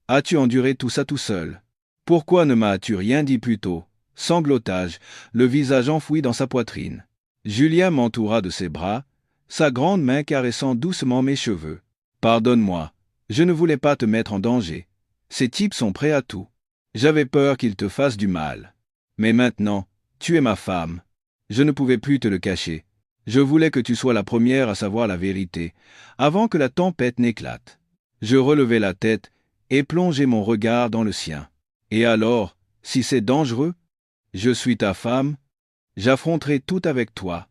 [SPEAKER 1] as-tu enduré tout ça tout seul? Pourquoi ne m'as-tu rien dit plus tôt? Sanglotage, le visage enfoui dans sa poitrine. Julien m'entoura de ses bras, sa grande main caressant doucement mes cheveux. Pardonne-moi, je ne voulais pas te mettre en danger. Ces types sont prêts à tout. J'avais peur qu'ils te fassent du mal. Mais maintenant, tu es ma femme. Je ne pouvais plus te le cacher. Je voulais que tu sois la première à savoir la vérité, avant que la tempête n'éclate. Je relevai la tête et plongeai mon regard dans le sien. Et alors, si c'est dangereux, je suis ta femme, j'affronterai tout avec toi.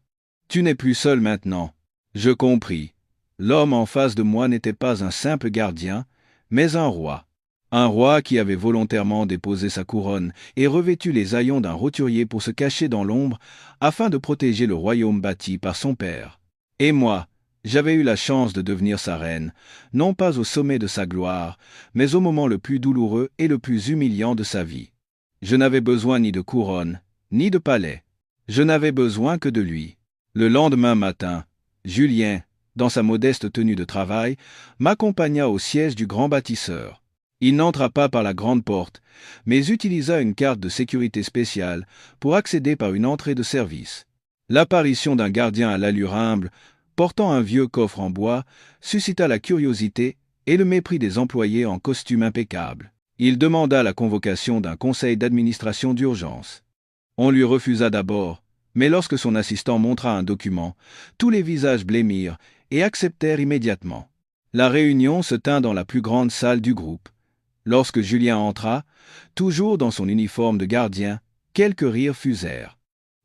[SPEAKER 1] Tu n'es plus seul maintenant. Je compris. L'homme en face de moi n'était pas un simple gardien, mais un roi. Un roi qui avait volontairement déposé sa couronne et revêtu les haillons d'un roturier pour se cacher dans l'ombre afin de protéger le royaume bâti par son père. Et moi, j'avais eu la chance de devenir sa reine, non pas au sommet de sa gloire, mais au moment le plus douloureux et le plus humiliant de sa vie. Je n'avais besoin ni de couronne, ni de palais. Je n'avais besoin que de lui. Le lendemain matin, Julien, dans sa modeste tenue de travail, m'accompagna au siège du grand bâtisseur. Il n'entra pas par la grande porte, mais utilisa une carte de sécurité spéciale pour accéder par une entrée de service. L'apparition d'un gardien à l'allure humble, portant un vieux coffre en bois, suscita la curiosité et le mépris des employés en costume impeccable. Il demanda la convocation d'un conseil d'administration d'urgence. On lui refusa d'abord, mais lorsque son assistant montra un document, tous les visages blêmirent et acceptèrent immédiatement. La réunion se tint dans la plus grande salle du groupe. Lorsque Julien entra, toujours dans son uniforme de gardien, quelques rires fusèrent.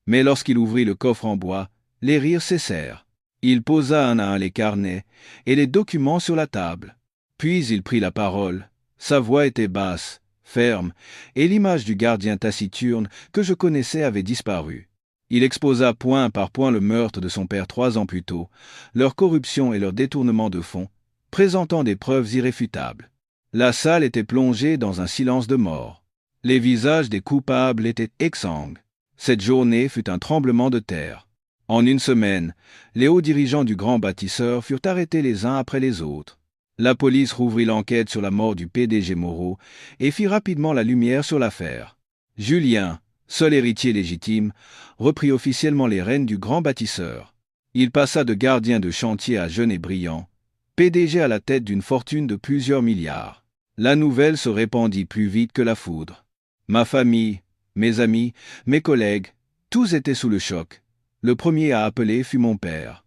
[SPEAKER 1] Mais lorsqu'il ouvrit le coffre en bois, les rires cessèrent. Il posa un à un les carnets et les documents sur la table. Puis il prit la parole. Sa voix était basse, ferme, et l'image du gardien taciturne que je connaissais avait disparu. Il exposa point par point le meurtre de son père 3 ans plus tôt, leur corruption et leur détournement de fonds, présentant des preuves irréfutables. La salle était plongée dans un silence de mort. Les visages des coupables étaient exsangues. Cette journée fut un tremblement de terre. En une semaine, les hauts dirigeants du grand bâtisseur furent arrêtés les uns après les autres. La police rouvrit l'enquête sur la mort du PDG Moreau et fit rapidement la lumière sur l'affaire. Julien, seul héritier légitime, reprit officiellement les rênes du grand bâtisseur. Il passa de gardien de chantier à jeune et brillant, PDG à la tête d'une fortune de plusieurs milliards. La nouvelle se répandit plus vite que la foudre. Ma famille, mes amis, mes collègues, tous étaient sous le choc. Le premier à appeler fut mon père.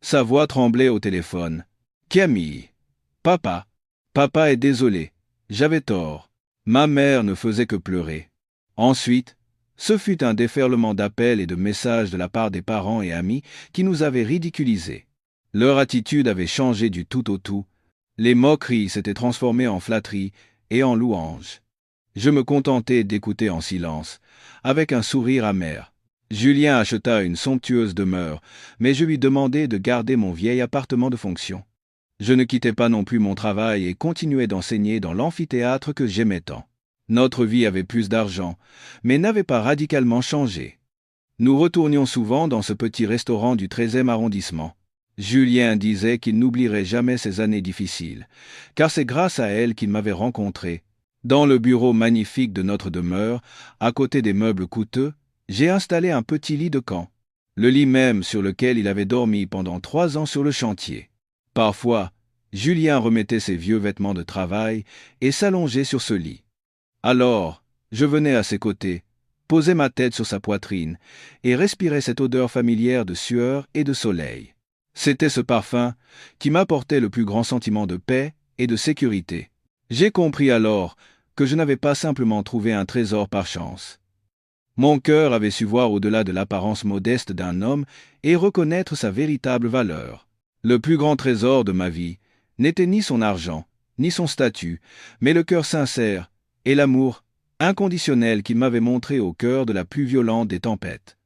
[SPEAKER 1] Sa voix tremblait au téléphone. Camille. Papa. Papa est désolé. J'avais tort. Ma mère ne faisait que pleurer. Ensuite, ce fut un déferlement d'appels et de messages de la part des parents et amis qui nous avaient ridiculisés. Leur attitude avait changé du tout au tout. Les moqueries s'étaient transformées en flatteries et en louanges. Je me contentais d'écouter en silence, avec un sourire amer. Julien acheta une somptueuse demeure, mais je lui demandai de garder mon vieil appartement de fonction. Je ne quittais pas non plus mon travail et continuais d'enseigner dans l'amphithéâtre que j'aimais tant. Notre vie avait plus d'argent, mais n'avait pas radicalement changé. Nous retournions souvent dans ce petit restaurant du 13e arrondissement. Julien disait qu'il n'oublierait jamais ces années difficiles, car c'est grâce à elles qu'il m'avait rencontré. Dans le bureau magnifique de notre demeure, à côté des meubles coûteux, j'ai installé un petit lit de camp, le lit même sur lequel il avait dormi pendant 3 ans sur le chantier. Parfois, Julien remettait ses vieux vêtements de travail et s'allongeait sur ce lit. Alors, je venais à ses côtés, posais ma tête sur sa poitrine et respirais cette odeur familière de sueur et de soleil. C'était ce parfum qui m'apportait le plus grand sentiment de paix et de sécurité. J'ai compris alors que je n'avais pas simplement trouvé un trésor par chance. Mon cœur avait su voir au-delà de l'apparence modeste d'un homme et reconnaître sa véritable valeur. Le plus grand trésor de ma vie n'était ni son argent, ni son statut, mais le cœur sincère et l'amour inconditionnel qu'il m'avait montré au cœur de la plus violente des tempêtes.